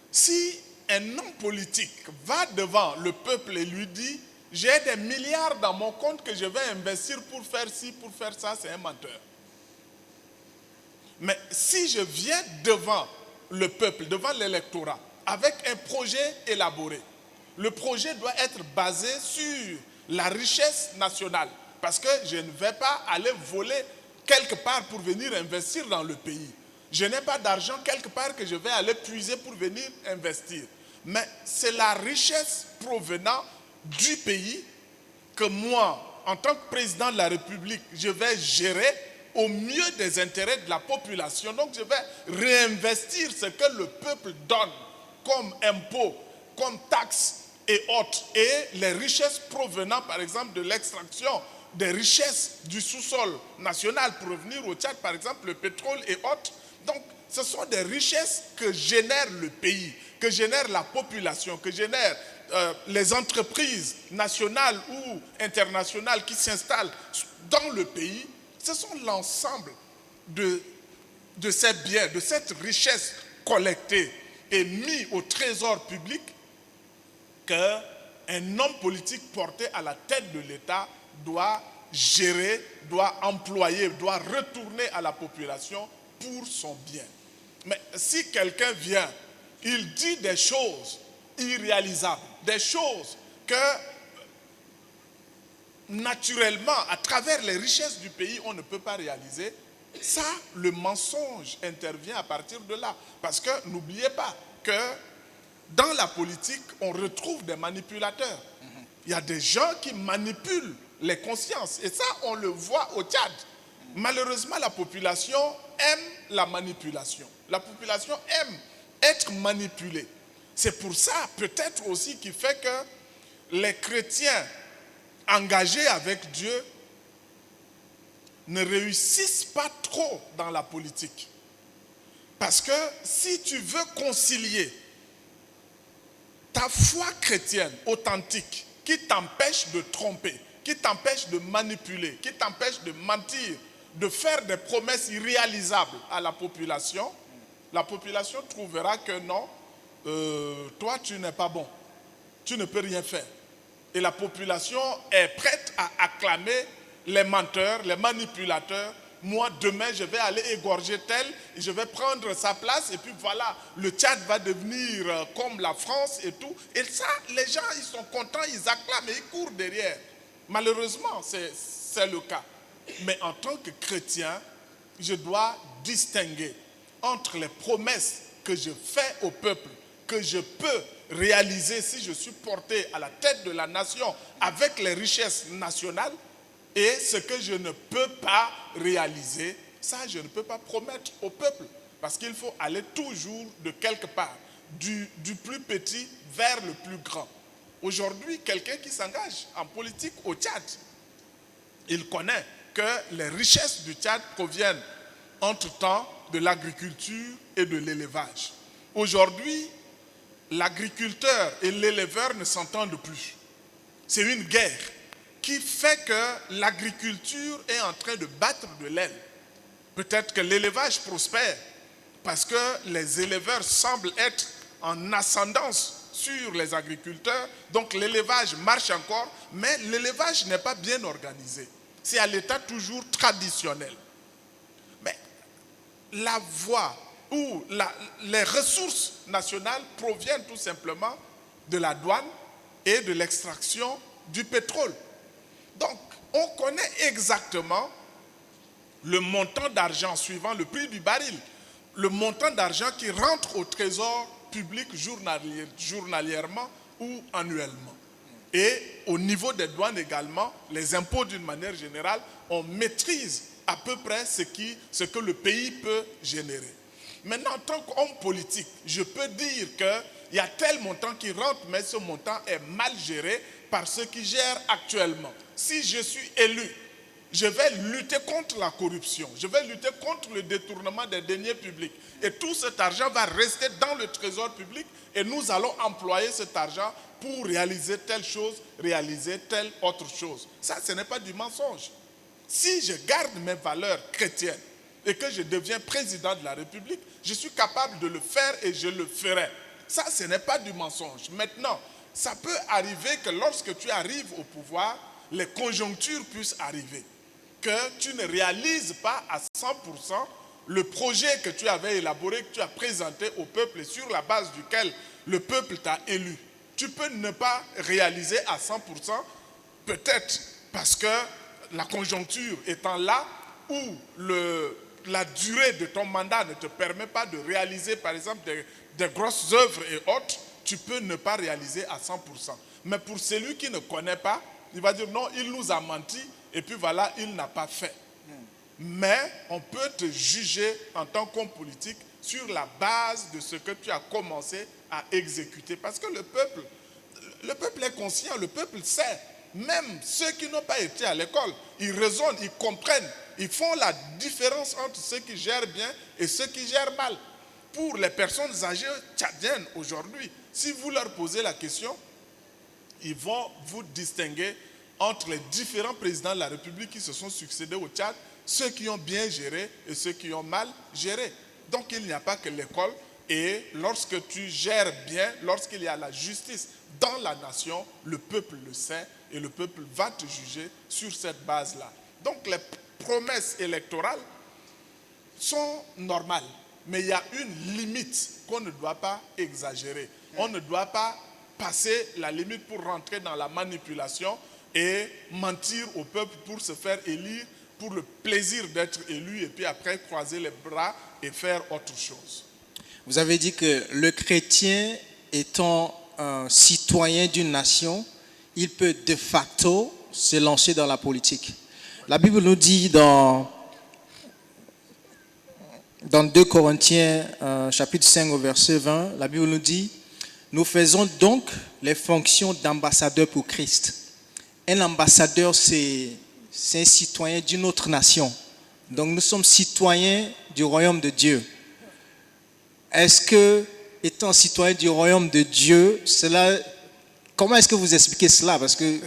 Si un homme politique va devant le peuple et lui dit « j'ai des milliards dans mon compte que je vais investir pour faire ci, pour faire ça », c'est un menteur. Mais si je viens devant le peuple, devant l'électorat, avec un projet élaboré, le projet doit être basé sur la richesse nationale. Parce que je ne vais pas aller voler quelque part pour venir investir dans le pays. Je n'ai pas d'argent quelque part que je vais aller puiser pour venir investir. Mais c'est la richesse provenant du pays que moi, en tant que président de la République, je vais gérer au mieux des intérêts de la population. Donc je vais réinvestir ce que le peuple donne comme impôts, comme taxes et autres. Et les richesses provenant par exemple de l'extraction des richesses du sous-sol national pour revenir au Tchad, par exemple le pétrole et autres. Donc ce sont des richesses que génère le pays, que génère la population, que génèrent les entreprises nationales ou internationales qui s'installent dans le pays. Ce sont l'ensemble de ces biens, de cette richesse collectée et mis au trésor public qu'un homme politique porté à la tête de l'État doit gérer, doit employer, doit retourner à la population pour son bien. Mais si quelqu'un vient, il dit des choses irréalisables, des choses que naturellement, à travers les richesses du pays, on ne peut pas réaliser, ça, le mensonge intervient à partir de là. Parce que n'oubliez pas que dans la politique, on retrouve des manipulateurs. Il y a des gens qui manipulent les consciences. Et ça, on le voit au Tchad. Malheureusement, la population aime la manipulation. La population aime être manipulée. C'est pour ça, peut-être aussi, qui fait que les chrétiens engagés avec Dieu ne réussissent pas trop dans la politique. Parce que si tu veux concilier ta foi chrétienne authentique qui t'empêche de tromper, qui t'empêche de manipuler, qui t'empêche de mentir, de faire des promesses irréalisables à la population trouvera que non, toi tu n'es pas bon, tu ne peux rien faire. Et la population est prête à acclamer les menteurs, les manipulateurs. Moi, demain, je vais aller égorger tel, et je vais prendre sa place, et puis voilà, le Tchad va devenir comme la France et tout. Et ça, les gens, ils sont contents, ils acclament et ils courent derrière. Malheureusement, c'est le cas. Mais en tant que chrétien, je dois distinguer entre les promesses que je fais au peuple, que je peux réaliser si je suis porté à la tête de la nation avec les richesses nationales, et ce que je ne peux pas réaliser, ça je ne peux pas promettre au peuple. Parce qu'il faut aller toujours de quelque part, du plus petit vers le plus grand. Aujourd'hui, quelqu'un qui s'engage en politique au Tchad, il connaît que les richesses du Tchad proviennent entre-temps de l'agriculture et de l'élevage. Aujourd'hui, l'agriculteur et l'éleveur ne s'entendent plus. C'est une guerre qui fait que l'agriculture est en train de battre de l'aile. Peut-être que l'élevage prospère parce que les éleveurs semblent être en ascendance sur les agriculteurs. Donc l'élevage marche encore, mais l'élevage n'est pas bien organisé. C'est à l'état toujours traditionnel. Mais la voie où les ressources nationales proviennent tout simplement de la douane et de l'extraction du pétrole. Donc, on connaît exactement le montant d'argent suivant le prix du baril, le montant d'argent qui rentre au trésor public journalièrement ou annuellement. Et au niveau des douanes également, les impôts d'une manière générale, on maîtrise à peu près ce que le pays peut générer. Maintenant, en tant qu'homme politique, je peux dire qu'il y a tel montant qui rentre, mais ce montant est mal géré par ceux qui gèrent actuellement. Si je suis élu, je vais lutter contre la corruption, je vais lutter contre le détournement des deniers publics. Et tout cet argent va rester dans le trésor public et nous allons employer cet argent pour réaliser telle chose, réaliser telle autre chose. Ça, ce n'est pas du mensonge. Si je garde mes valeurs chrétiennes et que je deviens président de la République, je suis capable de le faire et je le ferai. Ça, ce n'est pas du mensonge. Maintenant, ça peut arriver que lorsque tu arrives au pouvoir, les conjonctures puissent arriver. Que tu ne réalises pas à 100% le projet que tu avais élaboré, que tu as présenté au peuple et sur la base duquel le peuple t'a élu. Tu peux ne pas réaliser à 100%, peut-être parce que la conjoncture étant là où la durée de ton mandat ne te permet pas de réaliser, par exemple, des grosses œuvres et autres, tu peux ne pas réaliser à 100%. Mais pour celui qui ne connaît pas, il va dire non, il nous a menti et puis voilà, il n'a pas fait. Mais on peut te juger en tant qu'homme politique sur la base de ce que tu as commencé à exécuter. Parce que le peuple est conscient, le peuple sait. Même ceux qui n'ont pas été à l'école, ils raisonnent, ils comprennent, ils font la différence entre ceux qui gèrent bien et ceux qui gèrent mal. Pour les personnes âgées tchadiennes aujourd'hui, si vous leur posez la question, ils vont vous distinguer entre les différents présidents de la République qui se sont succédés au Tchad, ceux qui ont bien géré et ceux qui ont mal géré. Donc il n'y a pas que l'école. Et lorsque tu gères bien, lorsqu'il y a la justice dans la nation, le peuple le sait et le peuple va te juger sur cette base-là. Donc les promesses électorales sont normales, mais il y a une limite qu'on ne doit pas exagérer. On ne doit pas passer la limite pour rentrer dans la manipulation et mentir au peuple pour se faire élire, pour le plaisir d'être élu et puis après croiser les bras et faire autre chose. Vous avez dit que le chrétien étant un citoyen d'une nation, il peut de facto se lancer dans la politique. La Bible nous dit dans 2 Corinthiens chapitre 5 au verset 20, la Bible nous dit « Nous faisons donc les fonctions d'ambassadeurs pour Christ ». Un ambassadeur, c'est un citoyen d'une autre nation. Donc nous sommes citoyens du royaume de Dieu. Est-ce que, étant citoyen du royaume de Dieu, comment est-ce que vous expliquez cela? Parce que,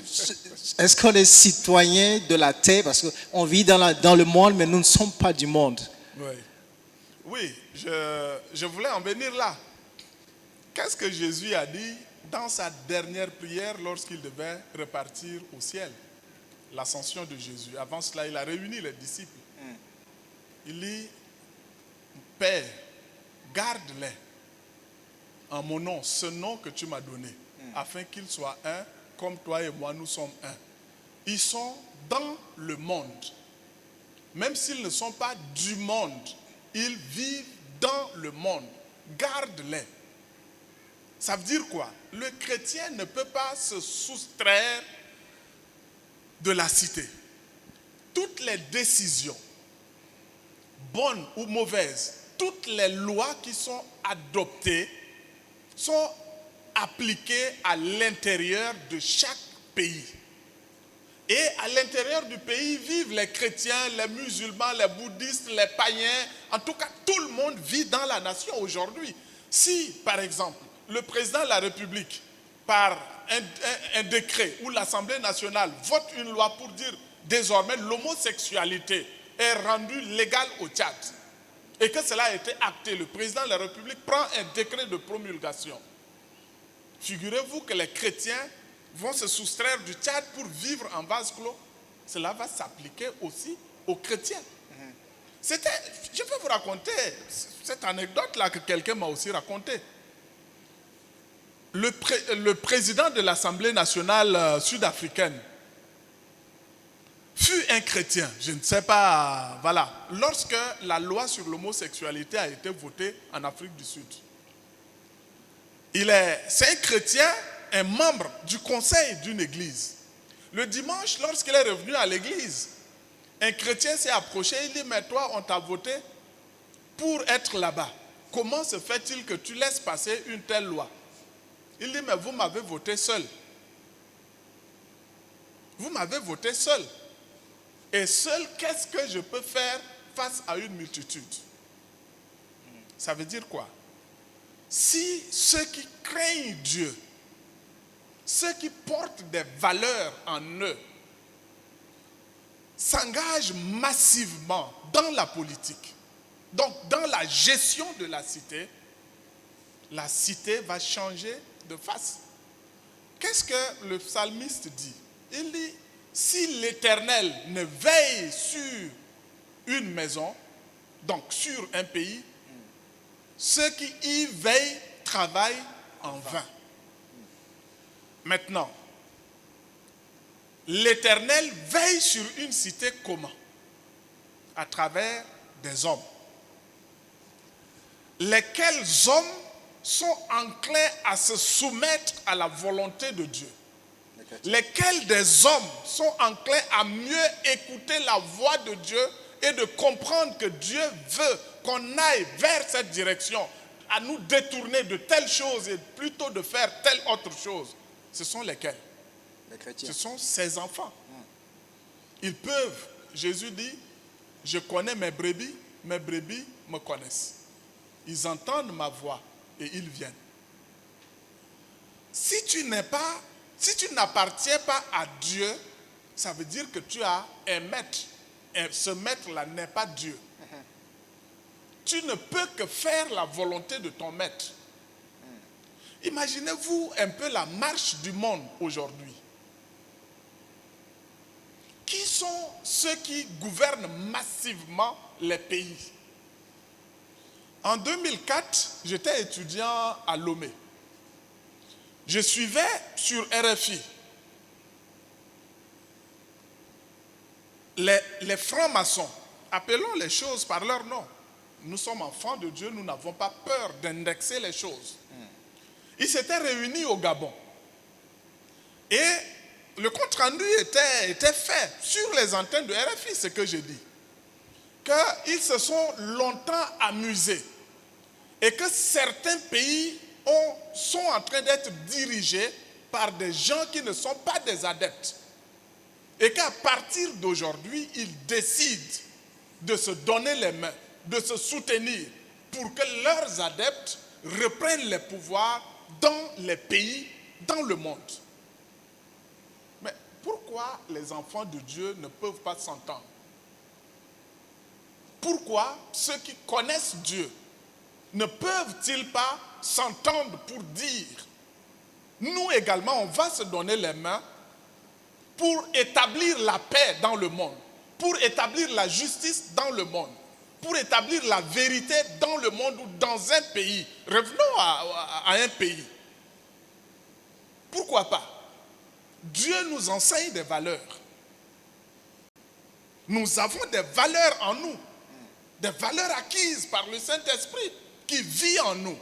est-ce qu'on est citoyen de la terre? Parce qu'on vit dans le monde, mais nous ne sommes pas du monde. Oui, je voulais en venir là. Qu'est-ce que Jésus a dit dans sa dernière prière lorsqu'il devait repartir au ciel? L'ascension de Jésus. Avant cela, il a réuni les disciples. Il dit, Père, garde-les en mon nom, ce nom que tu m'as donné, afin qu'ils soient un, comme toi et moi, nous sommes un. Ils sont dans le monde. Même s'ils ne sont pas du monde, ils vivent dans le monde. Garde-les. Ça veut dire quoi? Le chrétien ne peut pas se soustraire de la cité. Toutes les décisions, bonnes ou mauvaises, toutes les lois qui sont adoptées sont appliquées à l'intérieur de chaque pays. Et à l'intérieur du pays vivent les chrétiens, les musulmans, les bouddhistes, les païens. En tout cas, tout le monde vit dans la nation aujourd'hui. Si, par exemple, le président de la République, par un décret, ou l'Assemblée nationale vote une loi pour dire désormais l'homosexualité est rendue légale au Tchad, et que cela a été acté, le président de la République prend un décret de promulgation. Figurez-vous que les chrétiens vont se soustraire du Tchad pour vivre en vase clos. Cela va s'appliquer aussi aux chrétiens. Je vais vous raconter cette anecdote-là que quelqu'un m'a aussi racontée. Le président de l'Assemblée nationale sud-africaine fut un chrétien, je ne sais pas, voilà, lorsque la loi sur l'homosexualité a été votée en Afrique du Sud. C'est un chrétien, un membre du conseil d'une église. Le dimanche, lorsqu'il est revenu à l'église, un chrétien s'est approché, il dit, mais toi, on t'a voté pour être là-bas. Comment se fait-il que tu laisses passer une telle loi? Il dit, mais vous m'avez voté seul. Vous m'avez voté seul. Et seul, qu'est-ce que je peux faire face à une multitude? Ça veut dire quoi? Si ceux qui craignent Dieu, ceux qui portent des valeurs en eux, s'engagent massivement dans la politique, donc dans la gestion de la cité va changer de face. Qu'est-ce que le psalmiste dit? Il dit, si l'Éternel ne veille sur une maison, donc sur un pays, ceux qui y veillent travaillent en vain. Maintenant, l'Éternel veille sur une cité comment? À travers des hommes. Lesquels hommes sont enclins à se soumettre à la volonté de Dieu? Lesquels des hommes sont enclins à mieux écouter la voix de Dieu et de comprendre que Dieu veut qu'on aille vers cette direction, à nous détourner de telle chose et plutôt de faire telle autre chose? Ce sont lesquels? Les chrétiens. Ce sont ses enfants. Ils peuvent, Jésus dit, je connais mes brebis me connaissent. Ils entendent ma voix et ils viennent. Si tu n'appartiens pas à Dieu, ça veut dire que tu as un maître. Et ce maître-là n'est pas Dieu. Tu ne peux que faire la volonté de ton maître. Imaginez-vous un peu la marche du monde aujourd'hui. Qui sont ceux qui gouvernent massivement les pays? En 2004, j'étais étudiant à Lomé. Je suivais sur RFI les francs-maçons. Appelons les choses par leur nom. Nous sommes enfants de Dieu, nous n'avons pas peur d'indexer les choses. Ils s'étaient réunis au Gabon. Et le compte-rendu était fait sur les antennes de RFI, ce que j'ai dit. Qu'ils se sont longtemps amusés. Et que certains pays sont en train d'être dirigés par des gens qui ne sont pas des adeptes. Et qu'à partir d'aujourd'hui, ils décident de se donner les mains, de se soutenir pour que leurs adeptes reprennent les pouvoirs dans les pays, dans le monde. Mais pourquoi les enfants de Dieu ne peuvent pas s'entendre? Pourquoi ceux qui connaissent Dieu ne peuvent-ils pas s'entendre pour dire, nous également, on va se donner les mains pour établir la paix dans le monde, pour établir la justice dans le monde, pour établir la vérité dans le monde ou dans un pays. Revenons à un pays. Pourquoi pas? Dieu nous enseigne des valeurs. Nous avons des valeurs en nous, des valeurs acquises par le Saint-Esprit qui vit en nous.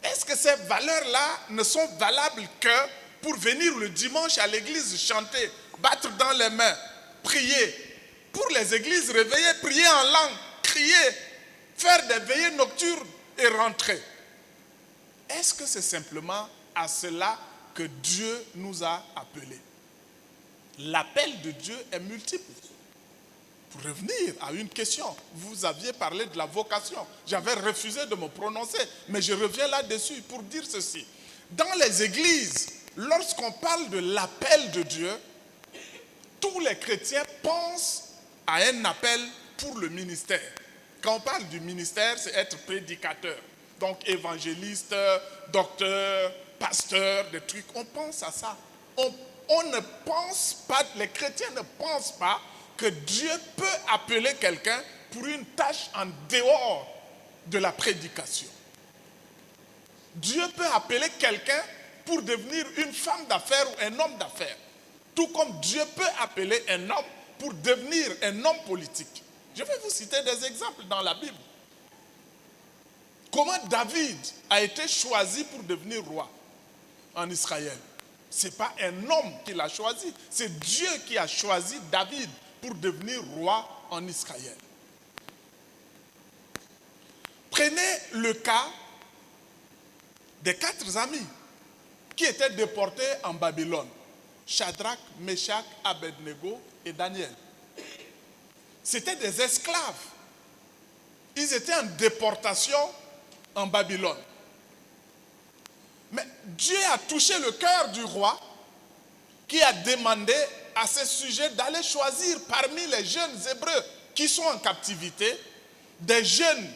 Est-ce que ces valeurs-là ne sont valables que pour venir le dimanche à l'église chanter, battre dans les mains, prier? Pour les églises réveillées, prier en langue, crier, faire des veillées nocturnes et rentrer. Est-ce que c'est simplement à cela que Dieu nous a appelés? L'appel de Dieu est multiple. pour revenir à une question, vous aviez parlé de la vocation. J'avais refusé de me prononcer, mais je reviens là-dessus pour dire ceci. Dans les églises, lorsqu'on parle de l'appel de Dieu, tous les chrétiens pensent à un appel pour le ministère. Quand on parle du ministère, c'est être prédicateur. Donc évangéliste, docteur, pasteur, des trucs. On pense à ça. On ne pense pas, les chrétiens ne pensent pas que Dieu peut appeler quelqu'un pour une tâche en dehors de la prédication. Dieu peut appeler quelqu'un pour devenir une femme d'affaires ou un homme d'affaires. Tout comme Dieu peut appeler un homme pour devenir un homme politique. Je vais vous citer des exemples dans la Bible. Comment David a été choisi pour devenir roi en Israël? Ce n'est pas un homme qui l'a choisi, c'est Dieu qui a choisi David pour devenir roi en Israël. Prenez le cas des 4 amis qui étaient déportés en Babylone. Shadrach, Meshach, Abednego et Daniel. C'étaient des esclaves. Ils étaient en déportation en Babylone. Mais Dieu a touché le cœur du roi qui a demandé à ses sujets d'aller choisir parmi les jeunes Hébreux qui sont en captivité des jeunes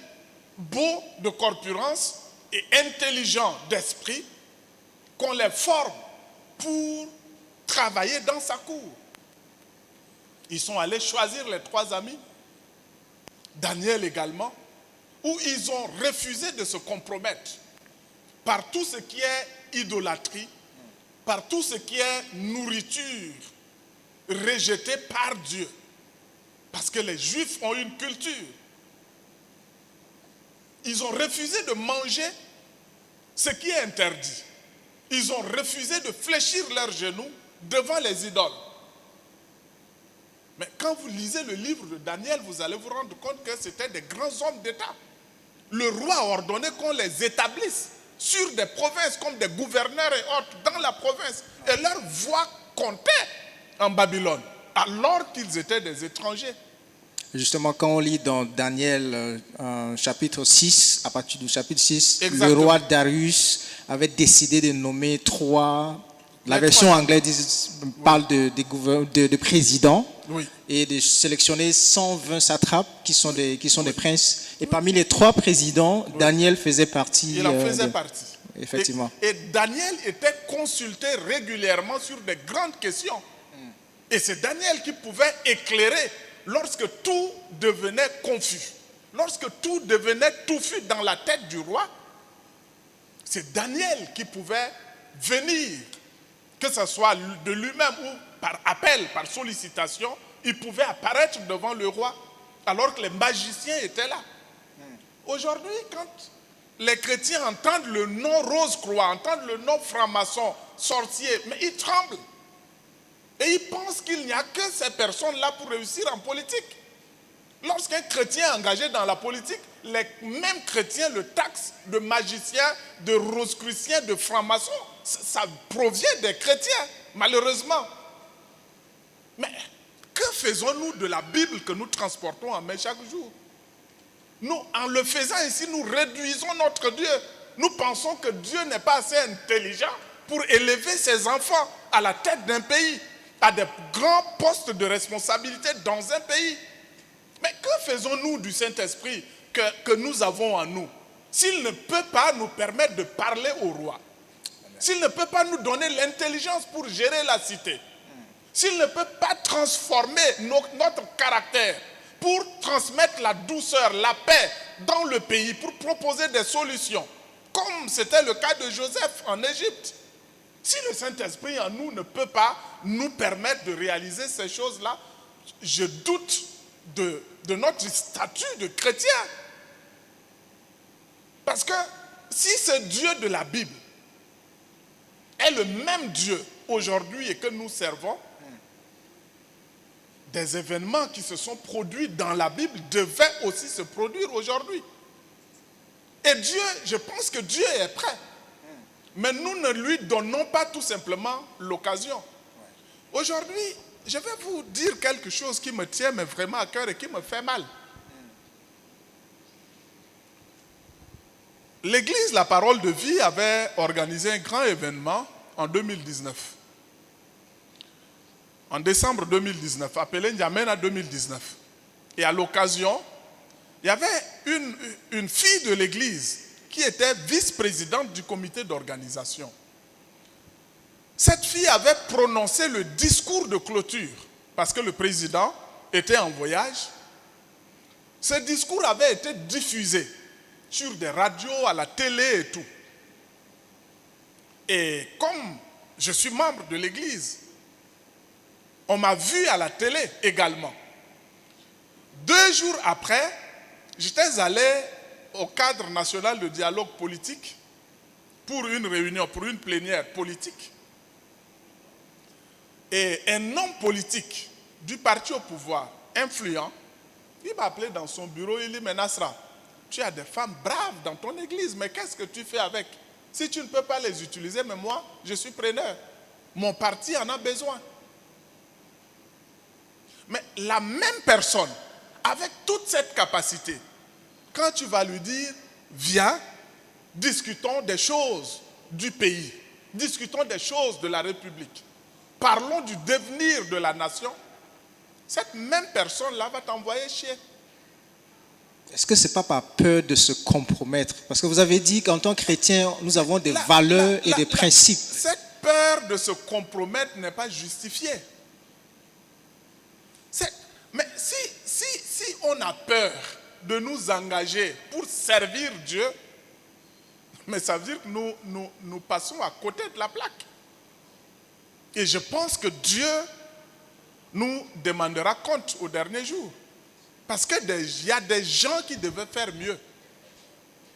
beaux de corpulence et intelligents d'esprit qu'on les forme pour travailler dans sa cour. Ils sont allés choisir les 3 amis, Daniel également, où ils ont refusé de se compromettre par tout ce qui est idolâtrie, par tout ce qui est nourriture rejetée par Dieu. Parce que les Juifs ont une culture. Ils ont refusé de manger ce qui est interdit. Ils ont refusé de fléchir leurs genoux devant les idoles. Mais quand vous lisez le livre de Daniel, vous allez vous rendre compte que c'était des grands hommes d'État. Le roi a ordonné qu'on les établisse sur des provinces comme des gouverneurs et autres dans la province. Et leur voix comptait en Babylone, alors qu'ils étaient des étrangers. Justement, quand on lit dans Daniel chapitre 6, à partir du chapitre 6, Exactement. le roi Darius avait décidé de nommer 3, la version anglaise parle de présidents, Oui. et de sélectionner 120 satrapes qui sont des princes. Et parmi les 3 présidents, Daniel faisait partie. Il en faisait partie. Effectivement. Et Daniel était consulté régulièrement sur des grandes questions. Et c'est Daniel qui pouvait éclairer lorsque tout devenait confus, lorsque tout devenait touffu dans la tête du roi. C'est Daniel qui pouvait venir, que ce soit de lui-même ou par appel, par sollicitation, il pouvait apparaître devant le roi alors que les magiciens étaient là. Aujourd'hui, quand les chrétiens entendent le nom Rose-Croix, entendent le nom franc-maçon, sorcier, mais ils tremblent. Et ils pensent qu'il n'y a que ces personnes-là pour réussir en politique. Lorsqu'un chrétien est engagé dans la politique, les mêmes chrétiens le taxent de magicien, de rosicrucien, de franc-maçon. Ça provient des chrétiens, malheureusement. Mais que faisons-nous de la Bible que nous transportons en main chaque jour? Nous, en le faisant ici, nous réduisons notre Dieu. Nous pensons que Dieu n'est pas assez intelligent pour élever ses enfants à la tête d'un pays, à des grands postes de responsabilité dans un pays. Mais que faisons-nous du Saint-Esprit que nous avons en nous, s'il ne peut pas nous permettre de parler au roi, s'il ne peut pas nous donner l'intelligence pour gérer la cité, s'il ne peut pas transformer notre caractère pour transmettre la douceur, la paix dans le pays, pour proposer des solutions, comme c'était le cas de Joseph en Égypte. Si le Saint-Esprit en nous ne peut pas nous permettre de réaliser ces choses-là, je doute de notre statut de chrétien. Parce que si ce Dieu de la Bible est le même Dieu aujourd'hui et que nous servons, des événements qui se sont produits dans la Bible devaient aussi se produire aujourd'hui. Et Dieu, je pense que Dieu est prêt. Mais nous ne lui donnons pas tout simplement l'occasion. Aujourd'hui, je vais vous dire quelque chose qui me tient mais vraiment à cœur et qui me fait mal. L'église La Parole de Vie avait organisé un grand événement en 2019. En décembre 2019, appelé N'Djamena 2019. Et à l'occasion, il y avait une fille de l'église qui était vice-présidente du comité d'organisation. Cette fille avait prononcé le discours de clôture parce que le président était en voyage. Ce discours avait été diffusé sur des radios, à la télé et tout. Et comme je suis membre de l'église, on m'a vu à la télé également. 2 jours après, j'étais allé au cadre national de dialogue politique pour une réunion, pour une plénière politique. Et un homme politique du parti au pouvoir, influent, il m'a appelé dans son bureau, il dit, mais Nasra, tu as des femmes braves dans ton église, mais qu'est-ce que tu fais avec? Si tu ne peux pas les utiliser, mais moi, je suis preneur. Mon parti en a besoin. Mais la même personne, avec toute cette capacité, quand tu vas lui dire, viens, discutons des choses du pays, discutons des choses de la République, parlons du devenir de la nation, cette même personne-là va t'envoyer chier. Est-ce que ce n'est pas par peur de se compromettre? Parce que vous avez dit qu'en tant que chrétien, nous avons des valeurs et des principes. Cette peur de se compromettre n'est pas justifiée. Mais si on a peur de nous engager pour servir Dieu, mais ça veut dire que nous passons à côté de la plaque. Et je pense que Dieu nous demandera compte au dernier jour. Parce qu'il y a des gens qui devaient faire mieux.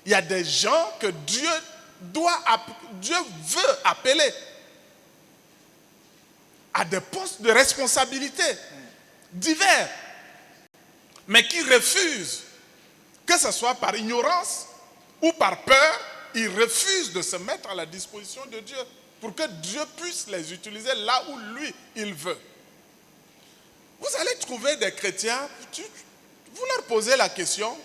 Il y a des gens que Dieu veut appeler à des postes de responsabilité divers, mais qui refusent, que ce soit par ignorance ou par peur, ils refusent de se mettre à la disposition de Dieu pour que Dieu puisse les utiliser là où lui, il veut. Vous allez trouver des chrétiens, vous leur posez la question,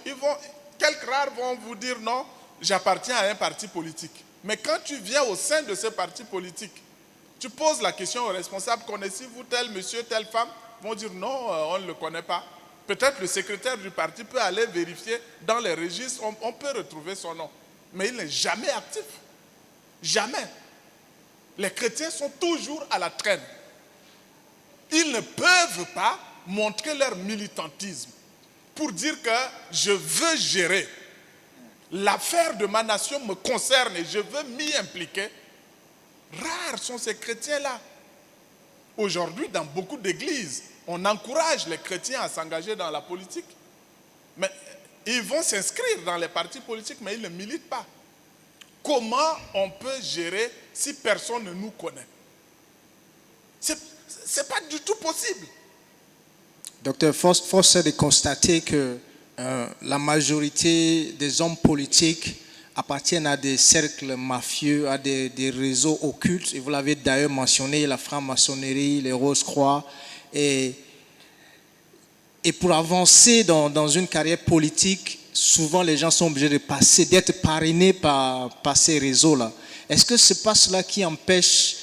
quelques rares vont vous dire non, j'appartiens à un parti politique. Mais quand tu viens au sein de ce parti politique, tu poses la question aux responsables, connaissez-vous tel monsieur, telle femme? Ils vont dire non, on ne le connaît pas. Peut-être le secrétaire du parti peut aller vérifier dans les registres, on peut retrouver son nom. Mais il n'est jamais actif. Jamais. Les chrétiens sont toujours à la traîne. Ils ne peuvent pas montrer leur militantisme pour dire que je veux gérer. L'affaire de ma nation me concerne et je veux m'y impliquer. Rares sont ces chrétiens-là. Aujourd'hui, dans beaucoup d'églises, on encourage les chrétiens à s'engager dans la politique. Mais ils vont s'inscrire dans les partis politiques, mais ils ne militent pas. Comment on peut gérer si personne ne nous connaît? Ce n'est pas du tout possible. Docteur, force est de constater que la majorité des hommes politiques appartiennent à des cercles mafieux, à des réseaux occultes. Et vous l'avez d'ailleurs mentionné, la franc-maçonnerie, les Rose-Croix. Et pour avancer dans une carrière politique, souvent les gens sont obligés d'être parrainés par ces réseaux-là. Est-ce que ce n'est pas cela qui empêche,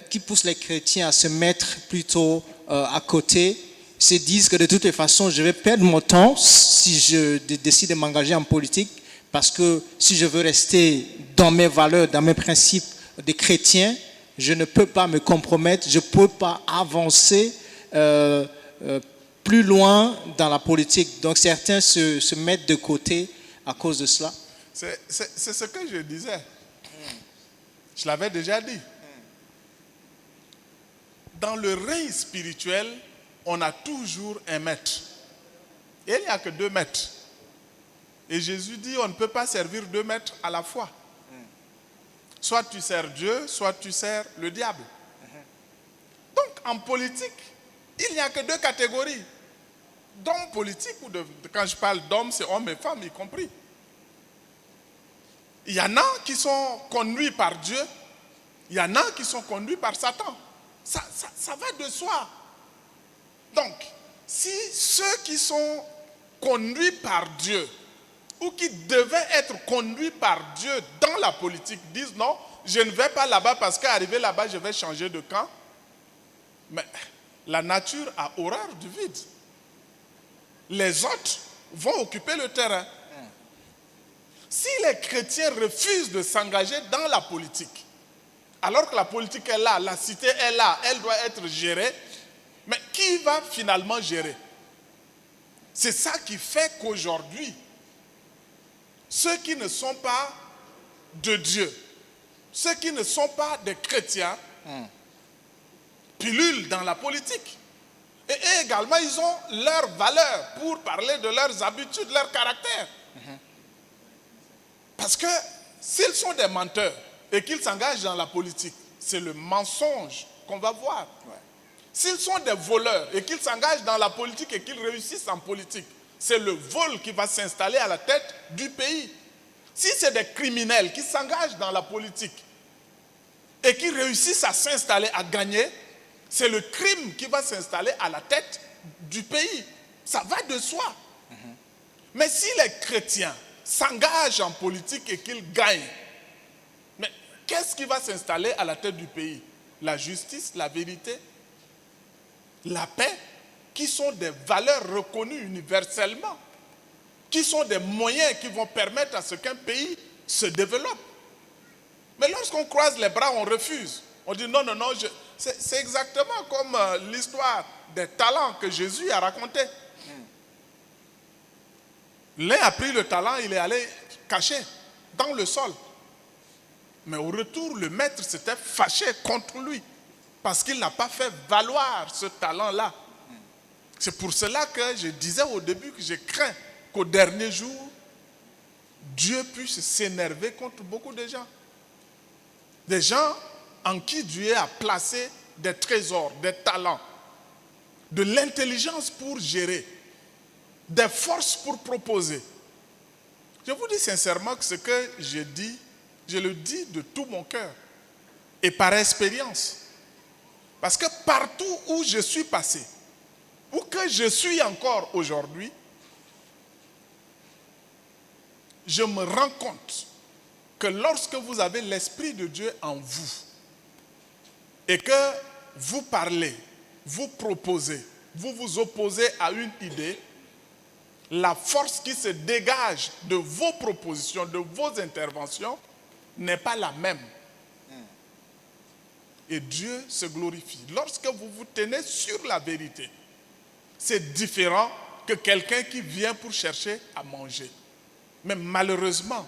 qui pousse les chrétiens à se mettre plutôt à côté, se disent que de toute façon, je vais perdre mon temps si je décide de m'engager en politique, parce que si je veux rester dans mes valeurs, dans mes principes de chrétien, je ne peux pas me compromettre, je ne peux pas avancer plus loin dans la politique. Donc certains se mettent de côté à cause de cela. C'est ce que je disais. Je l'avais déjà dit. Dans le règne spirituel, on a toujours un maître. Et il n'y a que 2 maîtres. Et Jésus dit, on ne peut pas servir 2 maîtres à la fois. Soit tu sers Dieu, soit tu sers le diable. Donc en politique, il n'y a que 2 catégories. D'hommes politiques, quand je parle d'hommes, c'est hommes et femmes y compris. Il y en a qui sont conduits par Dieu, il y en a qui sont conduits par Satan. Ça va de soi. Donc, si ceux qui sont conduits par Dieu, ou qui devaient être conduits par Dieu dans la politique, disent non, je ne vais pas là-bas parce qu'arrivé là-bas, je vais changer de camp. Mais la nature a horreur du vide. Les autres vont occuper le terrain. Si les chrétiens refusent de s'engager dans la politique, alors que la politique est là, la cité est là, elle doit être gérée, mais qui va finalement gérer? C'est ça qui fait qu'aujourd'hui, ceux qui ne sont pas de Dieu, ceux qui ne sont pas des chrétiens, pullulent dans la politique. Et également, ils ont leurs valeurs pour parler de leurs habitudes, leur caractère. Parce que s'ils sont des menteurs et qu'ils s'engagent dans la politique, c'est le mensonge qu'on va voir. S'ils sont des voleurs et qu'ils s'engagent dans la politique et qu'ils réussissent en politique, c'est le vol qui va s'installer à la tête du pays. Si c'est des criminels qui s'engagent dans la politique et qui réussissent à s'installer, à gagner, c'est le crime qui va s'installer à la tête du pays. Ça va de soi. Mais si les chrétiens s'engagent en politique et qu'ils gagnent, mais qu'est-ce qui va s'installer à la tête du pays? La justice, la vérité, la paix, qui sont des valeurs reconnues universellement, qui sont des moyens qui vont permettre à ce qu'un pays se développe. Mais lorsqu'on croise les bras, on refuse. On dit non, non, non. C'est exactement comme l'histoire des talents que Jésus a raconté. L'un a pris le talent, il est allé cacher dans le sol. Mais au retour, le maître s'était fâché contre lui parce qu'il n'a pas fait valoir ce talent-là. C'est pour cela que je disais au début que je crains qu'au dernier jour, Dieu puisse s'énerver contre beaucoup de gens. Des gens en qui Dieu a placé des trésors, des talents, de l'intelligence pour gérer, des forces pour proposer. Je vous dis sincèrement que ce que je dis, je le dis de tout mon cœur et par expérience. Parce que partout où je suis passé, ou que je suis encore aujourd'hui, je me rends compte que lorsque vous avez l'Esprit de Dieu en vous et que vous parlez, vous proposez, vous vous opposez à une idée, la force qui se dégage de vos propositions, de vos interventions, n'est pas la même. Et Dieu se glorifie. Lorsque vous vous tenez sur la vérité, c'est différent que quelqu'un qui vient pour chercher à manger. Mais malheureusement,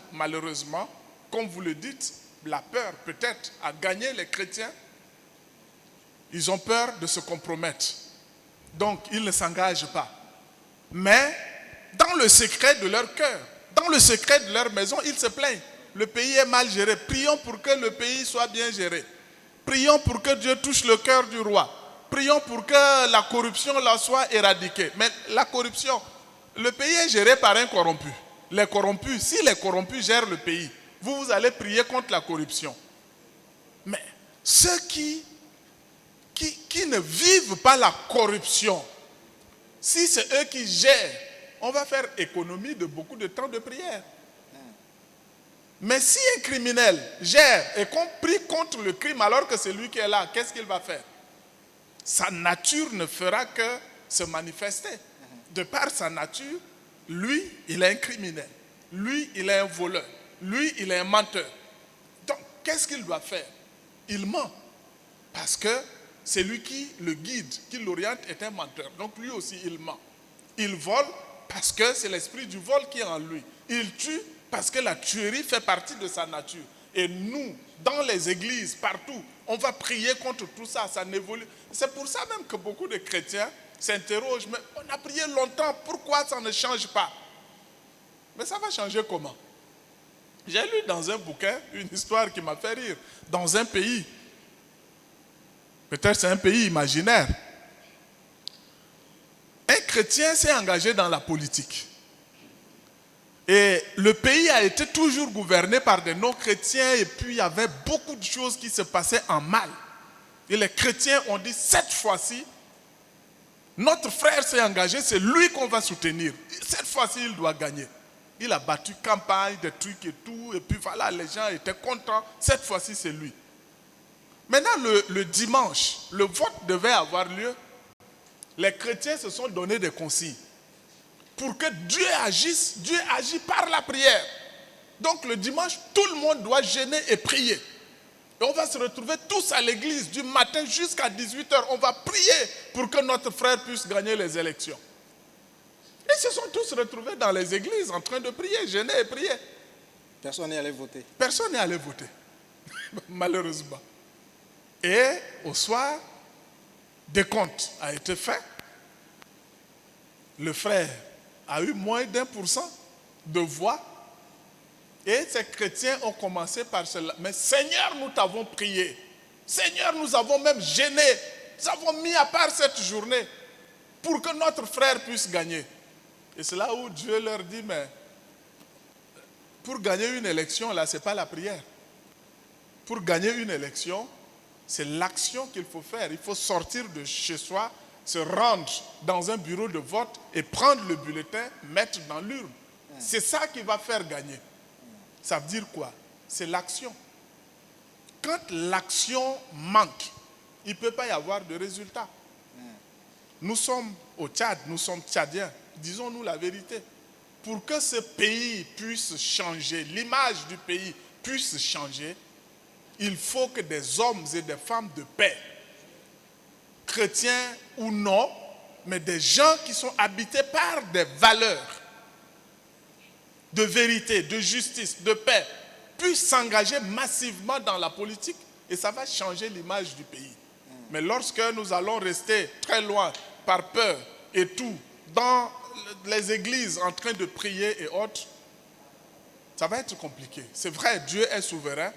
comme vous le dites, la peur peut-être a gagné les chrétiens. Ils ont peur de se compromettre. Donc, ils ne s'engagent pas. Mais, dans le secret de leur cœur, dans le secret de leur maison, ils se plaignent. Le pays est mal géré. Prions pour que le pays soit bien géré. Prions pour que Dieu touche le cœur du roi. Prions pour que la corruption là soit éradiquée. Mais la corruption, le pays est géré par un corrompu. Les corrompus, si les corrompus gèrent le pays, vous allez prier contre la corruption. Mais ceux qui ne vivent pas la corruption, si c'est eux qui gèrent, on va faire économie de beaucoup de temps de prière. Mais si un criminel gère et qu'on prie contre le crime alors que c'est lui qui est là, qu'est-ce qu'il va faire? Sa nature ne fera que se manifester. De par sa nature, lui, il est un criminel. Lui, il est un voleur. Lui, il est un menteur. Donc, qu'est-ce qu'il doit faire? Il ment. Parce que c'est lui qui le guide, qui l'oriente, est un menteur. Donc, lui aussi, il ment. Il vole parce que c'est l'esprit du vol qui est en lui. Il tue parce que la tuerie fait partie de sa nature. Et nous, dans les églises, partout, on va prier contre tout ça, ça n'évolue. C'est pour ça même que beaucoup de chrétiens s'interrogent, mais on a prié longtemps, pourquoi ça ne change pas? Mais ça va changer comment? J'ai lu dans un bouquin une histoire qui m'a fait rire. Dans un pays, peut-être c'est un pays imaginaire, un chrétien s'est engagé dans la politique. Et le pays a été toujours gouverné par des non-chrétiens et puis il y avait beaucoup de choses qui se passaient en mal. Et les chrétiens ont dit, cette fois-ci, Notre frère s'est engagé, c'est lui qu'on va soutenir. Cette fois-ci, il doit gagner. Il a battu campagne, des trucs et tout, et puis voilà, les gens étaient contents. Cette fois-ci, c'est lui. Maintenant, le dimanche, le vote devait avoir lieu. Les chrétiens se sont donné des consignes. Pour que Dieu agisse, Dieu agit par la prière. Donc le dimanche, tout le monde doit jeûner et prier. Et on va se retrouver tous à l'église du matin jusqu'à 18h. On va prier pour que notre frère puisse gagner les élections. Ils se sont tous retrouvés dans les églises en train de prier, jeûner et prier. Personne n'est allé voter. Personne n'est allé voter, malheureusement. Et au soir, décompte a été fait. Le frère a eu moins d'1% de voix. Et ces chrétiens ont commencé par cela. Mais Seigneur, nous t'avons prié. Seigneur, nous avons même gêné. Nous avons mis à part cette journée pour que notre frère puisse gagner. Et c'est là où Dieu leur dit, mais pour gagner une élection, là, ce n'est pas la prière. Pour gagner une élection, c'est l'action qu'il faut faire. Il faut sortir de chez soi, se rendre dans un bureau de vote et prendre le bulletin, mettre dans l'urne. C'est ça qui va faire gagner. Ça veut dire quoi? C'est l'action. Quand l'action manque, il ne peut pas y avoir de résultat. Nous sommes au Tchad, nous sommes Tchadiens. Disons-nous la vérité. Pour que ce pays puisse changer, l'image du pays puisse changer, il faut que des hommes et des femmes de paix, chrétiens ou non, mais des gens qui sont habités par des valeurs de vérité, de justice, de paix, puissent s'engager massivement dans la politique et ça va changer l'image du pays. Mais lorsque nous allons rester très loin par peur et tout, dans les églises en train de prier et autres, ça va être compliqué. C'est vrai, Dieu est souverain.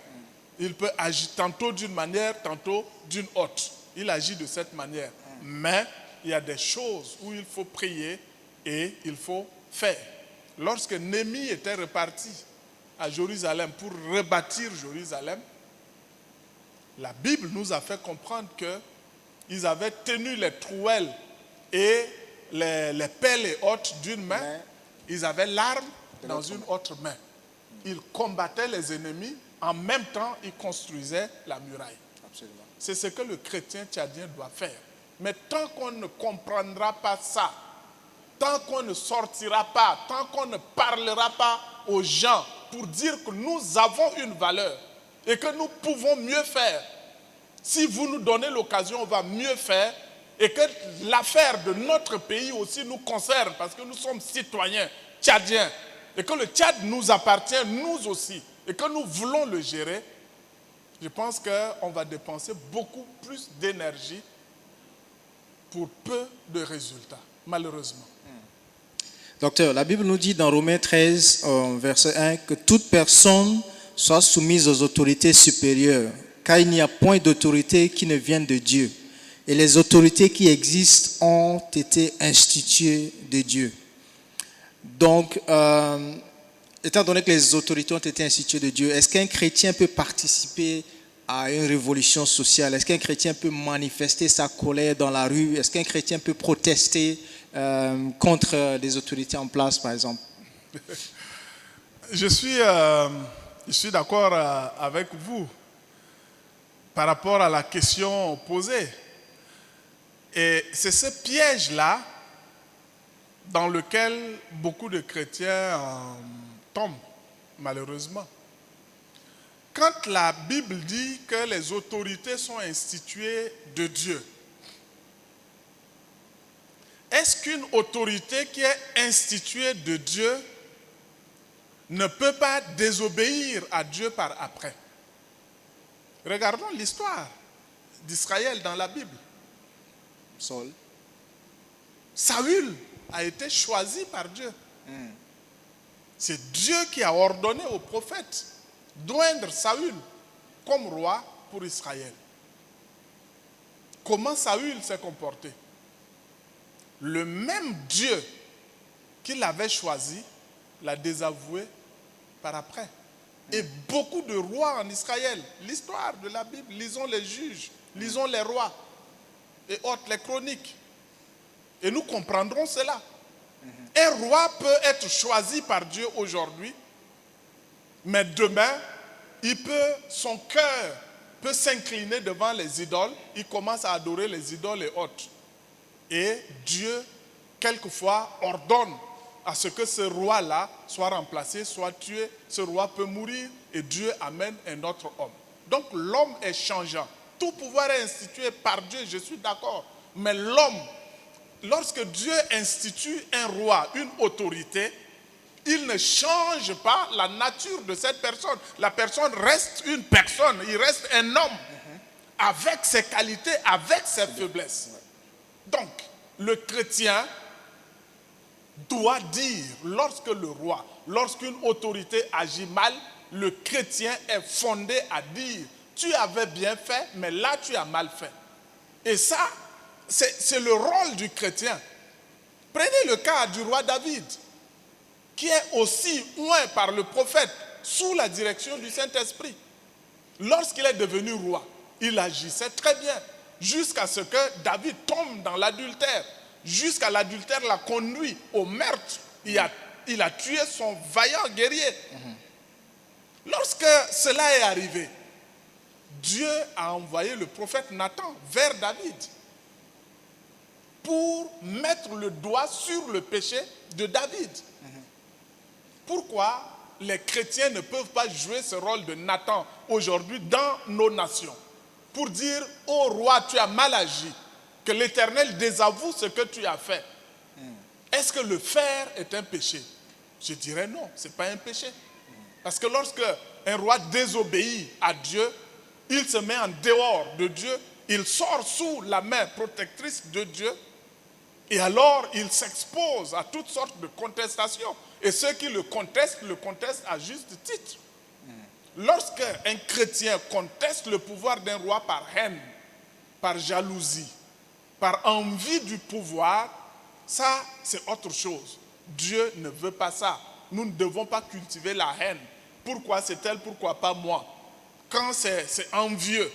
Il peut agir tantôt d'une manière, tantôt d'une autre. Il agit de cette manière. Mais il y a des choses où il faut prier et il faut faire. Lorsque Néhémie était reparti à Jérusalem pour rebâtir Jérusalem, la Bible nous a fait comprendre qu'ils avaient tenu les trouelles et les pelles et autres d'une main. Ils avaient l'arme dans une autre main. Ils combattaient les ennemis. En même temps, ils construisaient la muraille. Absolument. C'est ce que le chrétien tchadien doit faire. Mais tant qu'on ne comprendra pas ça, tant qu'on ne sortira pas, tant qu'on ne parlera pas aux gens pour dire que nous avons une valeur et que nous pouvons mieux faire, si vous nous donnez l'occasion, on va mieux faire et que l'affaire de notre pays aussi nous concerne parce que nous sommes citoyens tchadiens et que le Tchad nous appartient, nous aussi, et que nous voulons le gérer, je pense qu'on va dépenser beaucoup plus d'énergie pour peu de résultats, malheureusement. Docteur, la Bible nous dit dans Romains 13, verset 1, que toute personne soit soumise aux autorités supérieures, car il n'y a point d'autorité qui ne vienne de Dieu. Et les autorités qui existent ont été instituées de Dieu. Donc, étant donné que les autorités ont été instituées de Dieu, est-ce qu'un chrétien peut participer à une révolution sociale? Est-ce qu'un chrétien peut manifester sa colère dans la rue? Est-ce qu'un chrétien peut protester contre des autorités en place, par exemple? Je suis d'accord avec vous par rapport à la question posée. Et c'est ce piège-là dans lequel beaucoup de chrétiens tombent, malheureusement. Quand la Bible dit que les autorités sont instituées de Dieu, est-ce qu'une autorité qui est instituée de Dieu ne peut pas désobéir à Dieu par après? Regardons l'histoire d'Israël dans la Bible. Saül a été choisi par Dieu. C'est Dieu qui a ordonné au prophète d'oindre Saül comme roi pour Israël. Comment Saül s'est comporté? Le même Dieu qui l'avait choisi l'a désavoué par après. Et beaucoup de rois en Israël, l'histoire de la Bible, lisons les juges, lisons les rois et autres, les chroniques. Et nous comprendrons cela. Un roi peut être choisi par Dieu aujourd'hui, mais demain, son cœur peut s'incliner devant les idoles, il commence à adorer les idoles et autres. Et Dieu, quelquefois, ordonne à ce que ce roi-là soit remplacé, soit tué. Ce roi peut mourir et Dieu amène un autre homme. Donc l'homme est changeant. Tout pouvoir est institué par Dieu, je suis d'accord. Mais l'homme, lorsque Dieu institue un roi, une autorité, il ne change pas la nature de cette personne. La personne reste une personne, il reste un homme avec ses qualités, avec ses faiblesses. Donc, le chrétien doit dire, lorsqu'une autorité agit mal, le chrétien est fondé à dire, tu avais bien fait, mais là tu as mal fait. Et ça, c'est le rôle du chrétien. Prenez le cas du roi David, qui est aussi oint par le prophète, sous la direction du Saint-Esprit. Lorsqu'il est devenu roi, il agissait très bien, jusqu'à ce que David tombe dans l'adultère. Jusqu'à l'adultère l'a conduit au meurtre. Il a tué son vaillant guerrier. Lorsque cela est arrivé, Dieu a envoyé le prophète Nathan vers David pour mettre le doigt sur le péché de David. Pourquoi les chrétiens ne peuvent pas jouer ce rôle de Nathan aujourd'hui dans nos nations? Pour dire, ô roi, tu as mal agi, que l'Éternel désavoue ce que tu as fait. Est-ce que le faire est un péché? Je dirais non, ce n'est pas un péché. Parce que lorsque un roi désobéit à Dieu, il se met en dehors de Dieu, il sort sous la main protectrice de Dieu, et alors il s'expose à toutes sortes de contestations. Et ceux qui le contestent à juste titre. Lorsque un chrétien conteste le pouvoir d'un roi par haine, par jalousie, par envie du pouvoir, ça c'est autre chose. Dieu ne veut pas ça. Nous ne devons pas cultiver la haine. Pourquoi c'est elle, pourquoi pas moi? Quand c'est envieux,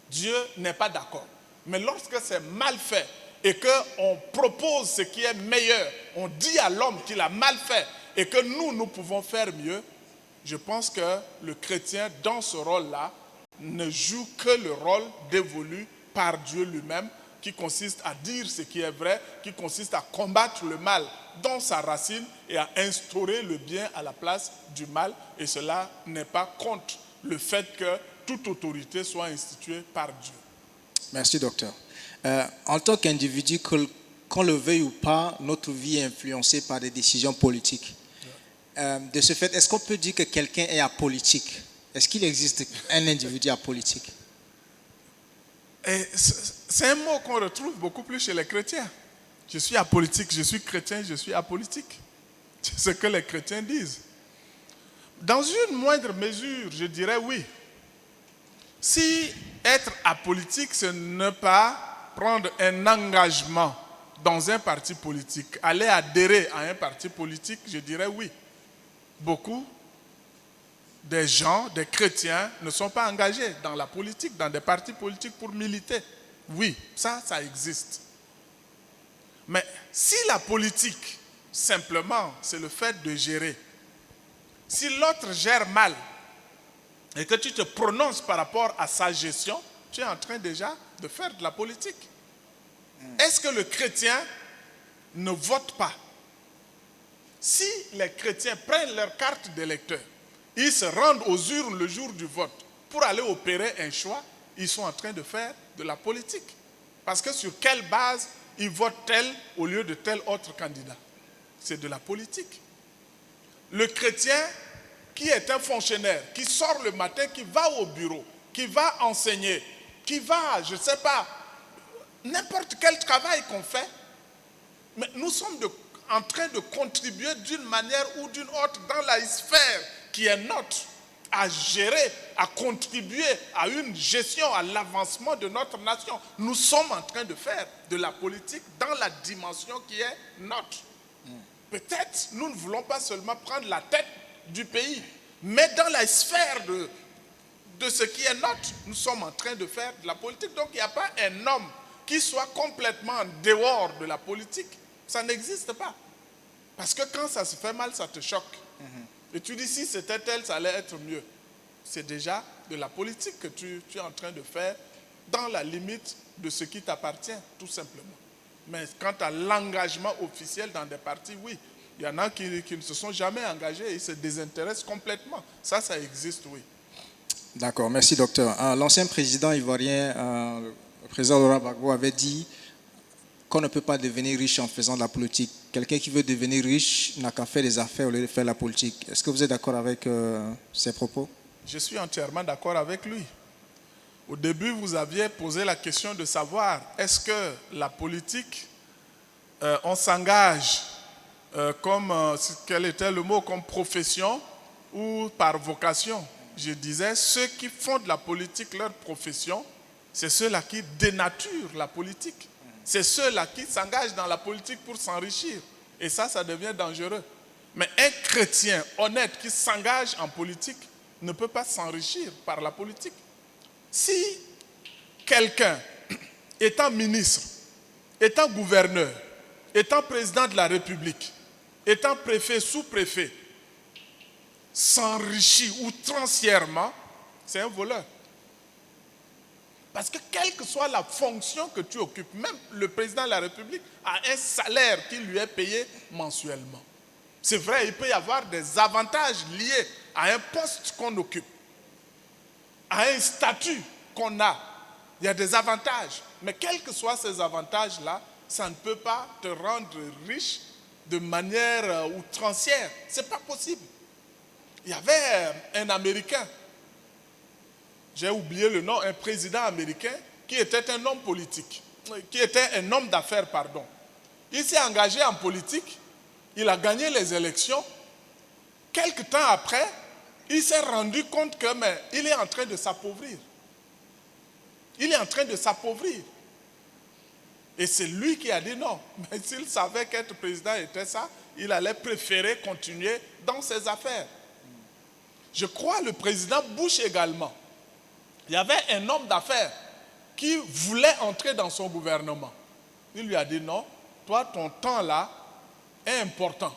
Dieu n'est pas d'accord. Mais lorsque c'est mal fait et qu'on propose ce qui est meilleur, on dit à l'homme qu'il a mal fait et que nous pouvons faire mieux, je pense que le chrétien, dans ce rôle-là, ne joue que le rôle dévolu par Dieu lui-même, qui consiste à dire ce qui est vrai, qui consiste à combattre le mal dans sa racine et à instaurer le bien à la place du mal. Et cela n'est pas contre le fait que toute autorité soit instituée par Dieu. Merci, docteur. En tant qu'individu, qu'on le veuille ou pas, notre vie est influencée par des décisions politiques. De ce fait, est-ce qu'on peut dire que quelqu'un est apolitique? Est-ce qu'il existe un individu apolitique? C'est un mot qu'on retrouve beaucoup plus chez les chrétiens. Je suis apolitique, je suis chrétien, je suis apolitique. C'est ce que les chrétiens disent. Dans une moindre mesure, je dirais oui. Si être apolitique, ce n'est pas prendre un engagement dans un parti politique, aller adhérer à un parti politique, je dirais oui. Beaucoup des gens, des chrétiens, ne sont pas engagés dans la politique, dans des partis politiques pour militer. Oui, ça existe. Mais si la politique, simplement, c'est le fait de gérer, si l'autre gère mal et que tu te prononces par rapport à sa gestion, tu es en train déjà de faire de la politique. Est-ce que le chrétien ne vote pas? Si les chrétiens prennent leur carte d'électeur, ils se rendent aux urnes le jour du vote pour aller opérer un choix, ils sont en train de faire de la politique. Parce que sur quelle base ils votent tel au lieu de tel autre candidat? C'est de la politique. Le chrétien qui est un fonctionnaire, qui sort le matin, qui va au bureau, qui va enseigner, qui va, je ne sais pas, n'importe quel travail qu'on fait, mais nous sommes en train de contribuer d'une manière ou d'une autre dans la sphère qui est nôtre, à gérer, à contribuer à une gestion, à l'avancement de notre nation. Nous sommes en train de faire de la politique dans la dimension qui est nôtre. Peut-être nous ne voulons pas seulement prendre la tête du pays, mais dans la sphère de ce qui est nôtre, nous sommes en train de faire de la politique. Donc il n'y a pas un homme qui soit complètement en dehors de la politique. Ça n'existe pas. Parce que quand ça se fait mal, ça te choque. Et tu dis, si c'était tel, ça allait être mieux. C'est déjà de la politique que tu es en train de faire dans la limite de ce qui t'appartient, tout simplement. Mais quant à l'engagement officiel dans des partis, oui. Il y en a qui ne se sont jamais engagés, ils se désintéressent complètement. Ça existe, oui. D'accord, merci docteur. L'ancien président ivoirien, le président Laurent Gbagbo, avait dit qu'on ne peut pas devenir riche en faisant de la politique. Quelqu'un qui veut devenir riche n'a qu'à faire des affaires au lieu de faire la politique. Est-ce que vous êtes d'accord avec ces propos? Je suis entièrement d'accord avec lui. Au début, vous aviez posé la question de savoir est-ce que la politique, on s'engage quel était le mot, comme profession ou par vocation? Je disais, ceux qui font de la politique leur profession, c'est ceux-là qui dénaturent la politique. C'est ceux-là qui s'engagent dans la politique pour s'enrichir. Et ça devient dangereux. Mais un chrétien honnête qui s'engage en politique ne peut pas s'enrichir par la politique. Si quelqu'un, étant ministre, étant gouverneur, étant président de la République, étant préfet, sous-préfet, s'enrichit outrancièrement, c'est un voleur. Parce que quelle que soit la fonction que tu occupes, même le président de la République a un salaire qui lui est payé mensuellement. C'est vrai, il peut y avoir des avantages liés à un poste qu'on occupe, à un statut qu'on a. Il y a des avantages. Mais quels que soient ces avantages-là, ça ne peut pas te rendre riche de manière outrancière. Ce n'est pas possible. Il y avait un Américain, j'ai oublié le nom, un président américain qui était un homme politique, qui était un homme d'affaires, pardon. Il s'est engagé en politique, il a gagné les élections. Quelque temps après, il s'est rendu compte qu'il est en train de s'appauvrir. Il est en train de s'appauvrir. Et c'est lui qui a dit non. Mais s'il savait qu'être président était ça, il allait préférer continuer dans ses affaires. Je crois le président Bush également. Il y avait un homme d'affaires qui voulait entrer dans son gouvernement. Il lui a dit non, toi ton temps là est important.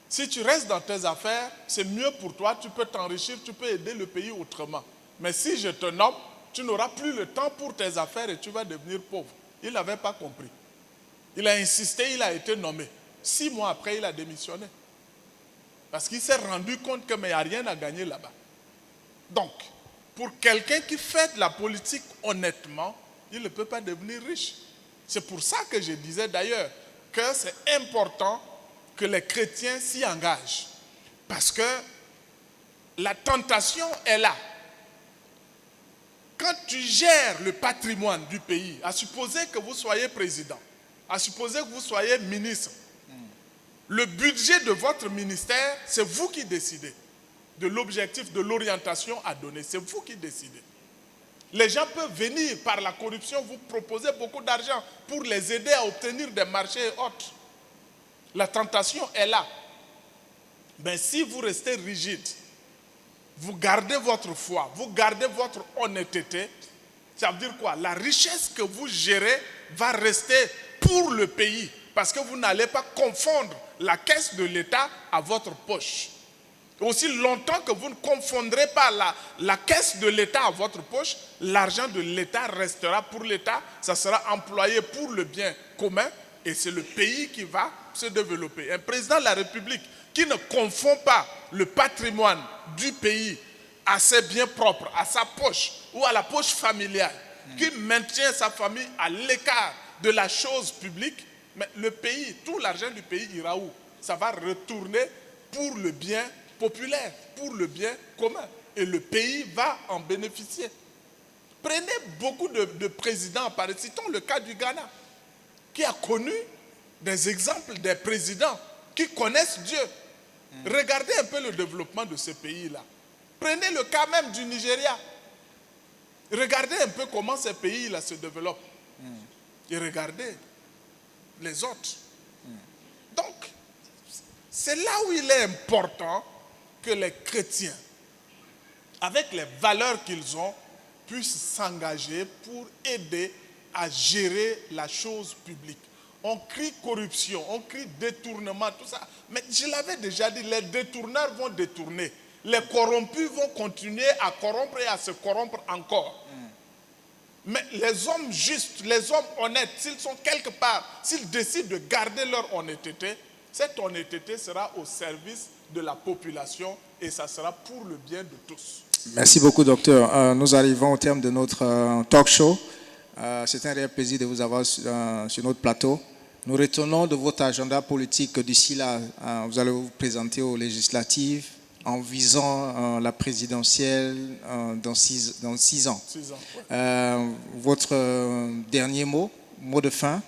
Si tu restes dans tes affaires, c'est mieux pour toi, tu peux t'enrichir, tu peux aider le pays autrement. Mais si je te nomme, tu n'auras plus le temps pour tes affaires et tu vas devenir pauvre. Il n'avait pas compris. Il a insisté, il a été nommé. 6 mois après, il a démissionné. Parce qu'il s'est rendu compte qu'il n'y a rien à gagner là-bas. Donc, pour quelqu'un qui fait de la politique honnêtement, il ne peut pas devenir riche. C'est pour ça que je disais d'ailleurs que c'est important que les chrétiens s'y engagent. Parce que la tentation est là. Quand tu gères le patrimoine du pays, à supposer que vous soyez président, à supposer que vous soyez ministre, le budget de votre ministère, c'est vous qui décidez de l'objectif, de l'orientation à donner. C'est vous qui décidez. Les gens peuvent venir par la corruption vous proposer beaucoup d'argent pour les aider à obtenir des marchés et autres. La tentation est là. Mais si vous restez rigide, vous gardez votre foi, vous gardez votre honnêteté, ça veut dire quoi? La richesse que vous gérez va rester pour le pays. Parce que vous n'allez pas confondre la caisse de l'État à votre poche. Aussi longtemps que vous ne confondrez pas la caisse de l'État à votre poche, l'argent de l'État restera pour l'État, ça sera employé pour le bien commun et c'est le pays qui va se développer. Un président de la République qui ne confond pas le patrimoine du pays à ses biens propres, à sa poche ou à la poche familiale, qui maintient sa famille à l'écart de la chose publique, mais le pays, tout l'argent du pays ira où? Ça va retourner pour le bien populaire, pour le bien commun. Et le pays va en bénéficier. Prenez beaucoup de présidents, citons le cas du Ghana, qui a connu des exemples des présidents qui connaissent Dieu. Regardez un peu le développement de ce pays-là. Prenez le cas même du Nigeria. Regardez un peu comment ces pays-là se développent. Et regardez les autres. Donc, c'est là où il est important que les chrétiens, avec les valeurs qu'ils ont, puissent s'engager pour aider à gérer la chose publique. On crie corruption, on crie détournement, tout ça. Mais je l'avais déjà dit, les détourneurs vont détourner. Les corrompus vont continuer à corrompre et à se corrompre encore. Mais les hommes justes, les hommes honnêtes, s'ils sont quelque part, s'ils décident de garder leur honnêteté, cette honnêteté sera au service de la population et ça sera pour le bien de tous. Merci beaucoup, docteur. Nous arrivons au terme de notre talk show. C'est un réel plaisir de vous avoir sur notre plateau. Nous retenons de votre agenda politique que d'ici là, vous allez vous présenter aux législatives en visant la présidentielle dans 6 ans. 6 ans, ouais. Votre dernier mot de fin?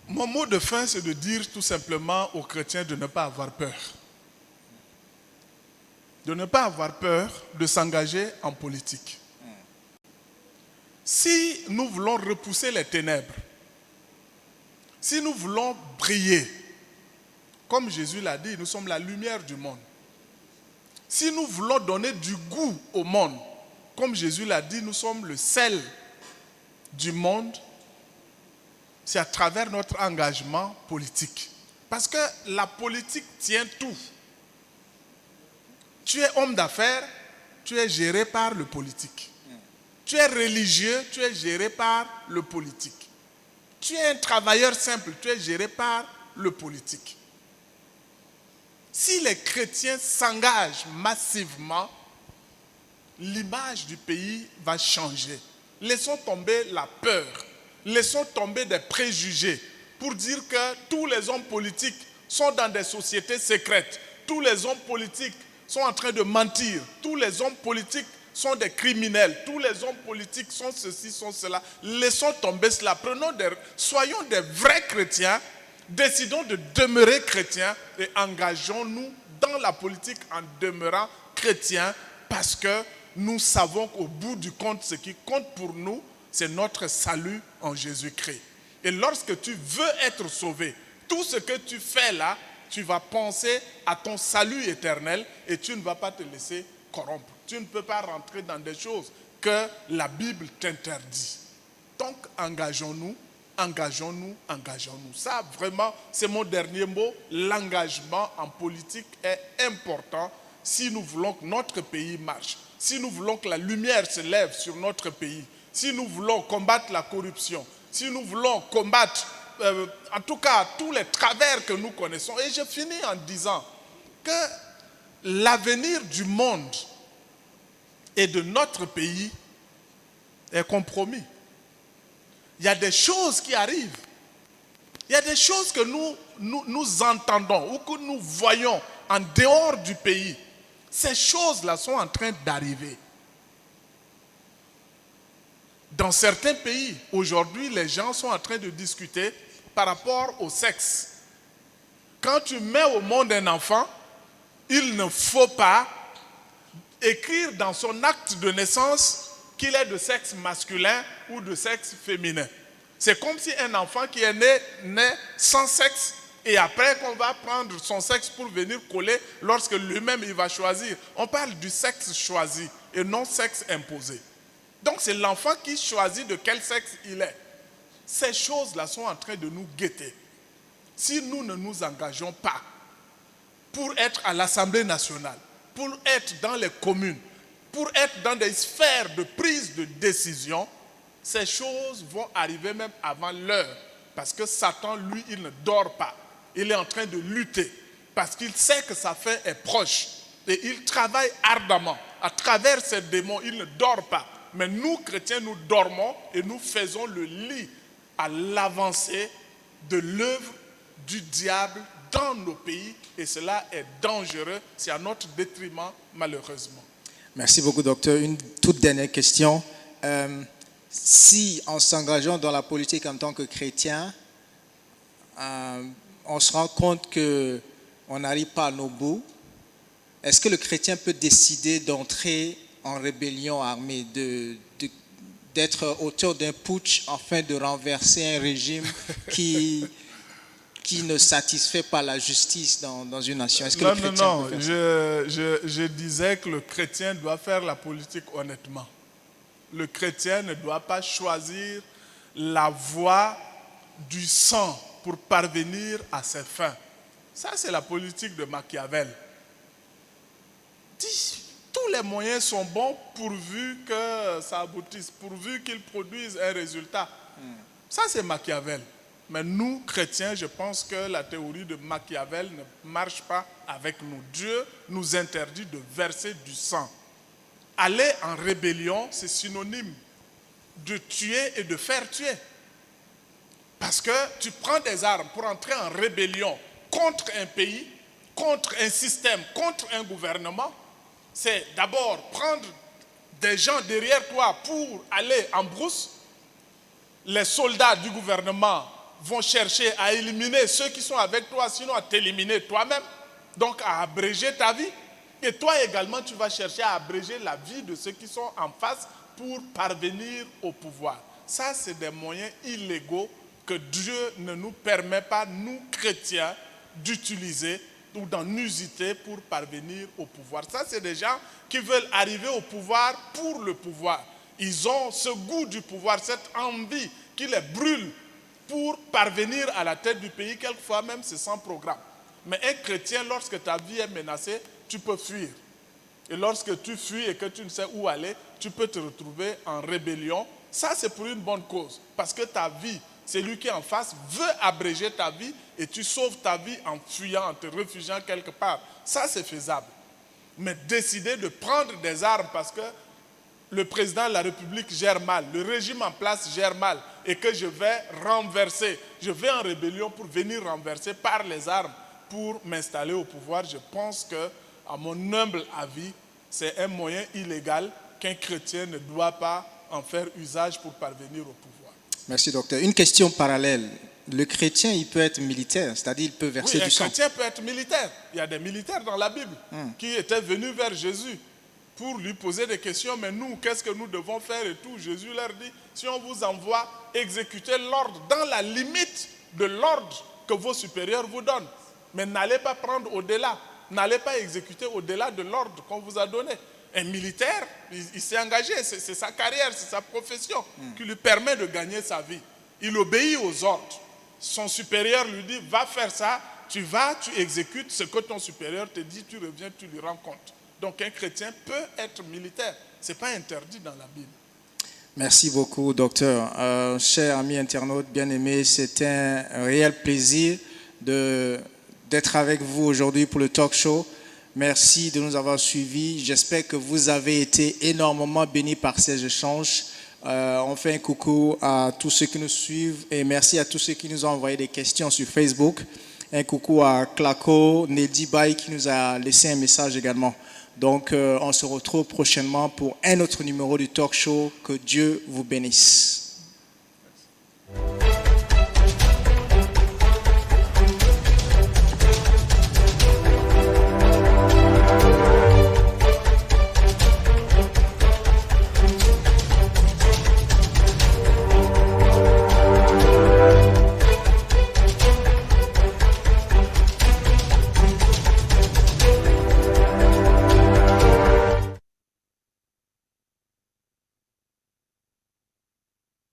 Mon mot de fin, c'est de dire tout simplement aux chrétiens de ne pas avoir peur. De ne pas avoir peur de s'engager en politique. Si nous voulons repousser les ténèbres, si nous voulons briller, comme Jésus l'a dit, nous sommes la lumière du monde. Si nous voulons donner du goût au monde, comme Jésus l'a dit, nous sommes le sel du monde, c'est à travers notre engagement politique. Parce que la politique tient tout. Tu es homme d'affaires, tu es géré par le politique. Tu es religieux, tu es géré par le politique. Tu es un travailleur simple, tu es géré par le politique. Si les chrétiens s'engagent massivement, l'image du pays va changer. Laissons tomber la peur, laissons tomber des préjugés pour dire que tous les hommes politiques sont dans des sociétés secrètes. Tous les hommes politiques sont en train de mentir. Tous les hommes politiques sont des criminels. Tous les hommes politiques sont ceci, sont cela. Laissons tomber cela. Soyons des vrais chrétiens. Décidons de demeurer chrétiens et engageons-nous dans la politique en demeurant chrétiens parce que nous savons qu'au bout du compte, ce qui compte pour nous, c'est notre salut en Jésus-Christ. Et lorsque tu veux être sauvé, tout ce que tu fais là, tu vas penser à ton salut éternel et tu ne vas pas te laisser corrompre. Tu ne peux pas rentrer dans des choses que la Bible t'interdit. Donc, engageons-nous, engageons-nous, engageons-nous. Ça, vraiment, c'est mon dernier mot. L'engagement en politique est important si nous voulons que notre pays marche, si nous voulons que la lumière se lève sur notre pays, si nous voulons combattre la corruption, si nous voulons combattre, en tout cas, tous les travers que nous connaissons. Et je finis en disant que l'avenir du monde et de notre pays est compromis. Il y a des choses qui arrivent. Il y a des choses que nous entendons ou que nous voyons en dehors du pays. Ces choses-là sont en train d'arriver. Dans certains pays, aujourd'hui, les gens sont en train de discuter par rapport au sexe. Quand tu mets au monde un enfant, il ne faut pas écrire dans son acte de naissance qu'il est de sexe masculin ou de sexe féminin. C'est comme si un enfant qui est né sans sexe et après qu'on va prendre son sexe pour venir coller lorsque lui-même il va choisir. On parle du sexe choisi et non sexe imposé. Donc c'est l'enfant qui choisit de quel sexe il est. Ces choses-là sont en train de nous guetter. Si nous ne nous engageons pas pour être à l'Assemblée nationale, pour être dans les communes, pour être dans des sphères de prise de décision, ces choses vont arriver même avant l'heure. Parce que Satan, lui, il ne dort pas. Il est en train de lutter. Parce qu'il sait que sa fin est proche. Et il travaille ardemment. À travers ces démons, il ne dort pas. Mais nous, chrétiens, nous dormons et nous faisons le lit à l'avancée de l'œuvre du diable dans nos pays. Et cela est dangereux. C'est à notre détriment, malheureusement. Merci beaucoup, docteur. Une toute dernière question. Si en s'engageant dans la politique en tant que chrétien, on se rend compte qu'on n'arrive pas à nos bouts, est-ce que le chrétien peut décider d'entrer en rébellion armée, d'être auteur d'un putsch afin de renverser un régime qui ne satisfait pas la justice dans une nation? Est-ce que le chrétien peut faire ça? Je disais que le chrétien doit faire la politique honnêtement. Le chrétien ne doit pas choisir la voie du sang pour parvenir à ses fins. Ça, c'est la politique de Machiavel. Tous les moyens sont bons pourvu que ça aboutisse, pourvu qu'ils produisent un résultat. Ça, c'est Machiavel. Mais nous, chrétiens, je pense que la théorie de Machiavel ne marche pas avec nous. Dieu nous interdit de verser du sang. Aller en rébellion, c'est synonyme de tuer et de faire tuer. Parce que tu prends des armes pour entrer en rébellion contre un pays, contre un système, contre un gouvernement. C'est d'abord prendre des gens derrière toi pour aller en brousse. Les soldats du gouvernement vont chercher à éliminer ceux qui sont avec toi, sinon à t'éliminer toi-même, donc à abréger ta vie. Et toi également, tu vas chercher à abréger la vie de ceux qui sont en face pour parvenir au pouvoir. Ça, c'est des moyens illégaux que Dieu ne nous permet pas, nous chrétiens, d'utiliser ou d'en usiter pour parvenir au pouvoir. Ça, c'est des gens qui veulent arriver au pouvoir pour le pouvoir. Ils ont ce goût du pouvoir, cette envie qui les brûle pour parvenir à la tête du pays. Quelquefois même, c'est sans programme. Mais un chrétien, lorsque ta vie est menacée, tu peux fuir. Et lorsque tu fuis et que tu ne sais où aller, tu peux te retrouver en rébellion. Ça, c'est pour une bonne cause. Parce que ta vie, celui qui est en face veut abréger ta vie et tu sauves ta vie en fuyant, en te réfugiant quelque part. Ça, c'est faisable. Mais décider de prendre des armes parce que le président de la République gère mal, le régime en place gère mal et que je vais renverser, je vais en rébellion pour venir renverser par les armes pour m'installer au pouvoir, je pense que, à mon humble avis, c'est un moyen illégal qu'un chrétien ne doit pas en faire usage pour parvenir au pouvoir. Merci, docteur. Une question parallèle. Le chrétien, il peut être militaire, c'est-à-dire il peut verser du sang. Un chrétien peut être militaire. Il y a des militaires dans la Bible qui étaient venus vers Jésus pour lui poser des questions. Mais nous, qu'est-ce que nous devons faire et tout? Jésus leur dit, si on vous envoie exécuter l'ordre dans la limite de l'ordre que vos supérieurs vous donnent. Mais n'allez pas prendre au-delà. N'allez pas exécuter au-delà de l'ordre qu'on vous a donné. Un militaire, il s'est engagé, c'est sa carrière, c'est sa profession qui lui permet de gagner sa vie. Il obéit aux ordres. Son supérieur lui dit, va faire ça, tu vas, tu exécutes ce que ton supérieur te dit, tu reviens, tu lui rends compte. Donc un chrétien peut être militaire, ce n'est pas interdit dans la Bible. Merci beaucoup, docteur. Chers amis internautes, bien-aimés, c'est un réel plaisir d'être avec vous aujourd'hui pour le talk show. Merci de nous avoir suivis. J'espère que vous avez été énormément bénis par ces échanges. On fait un coucou à tous ceux qui nous suivent et merci à tous ceux qui nous ont envoyé des questions sur Facebook. Un coucou à Claco, Neldi Bay qui nous a laissé un message également. Donc, on se retrouve prochainement pour un autre numéro du talk show. Que Dieu vous bénisse. Merci.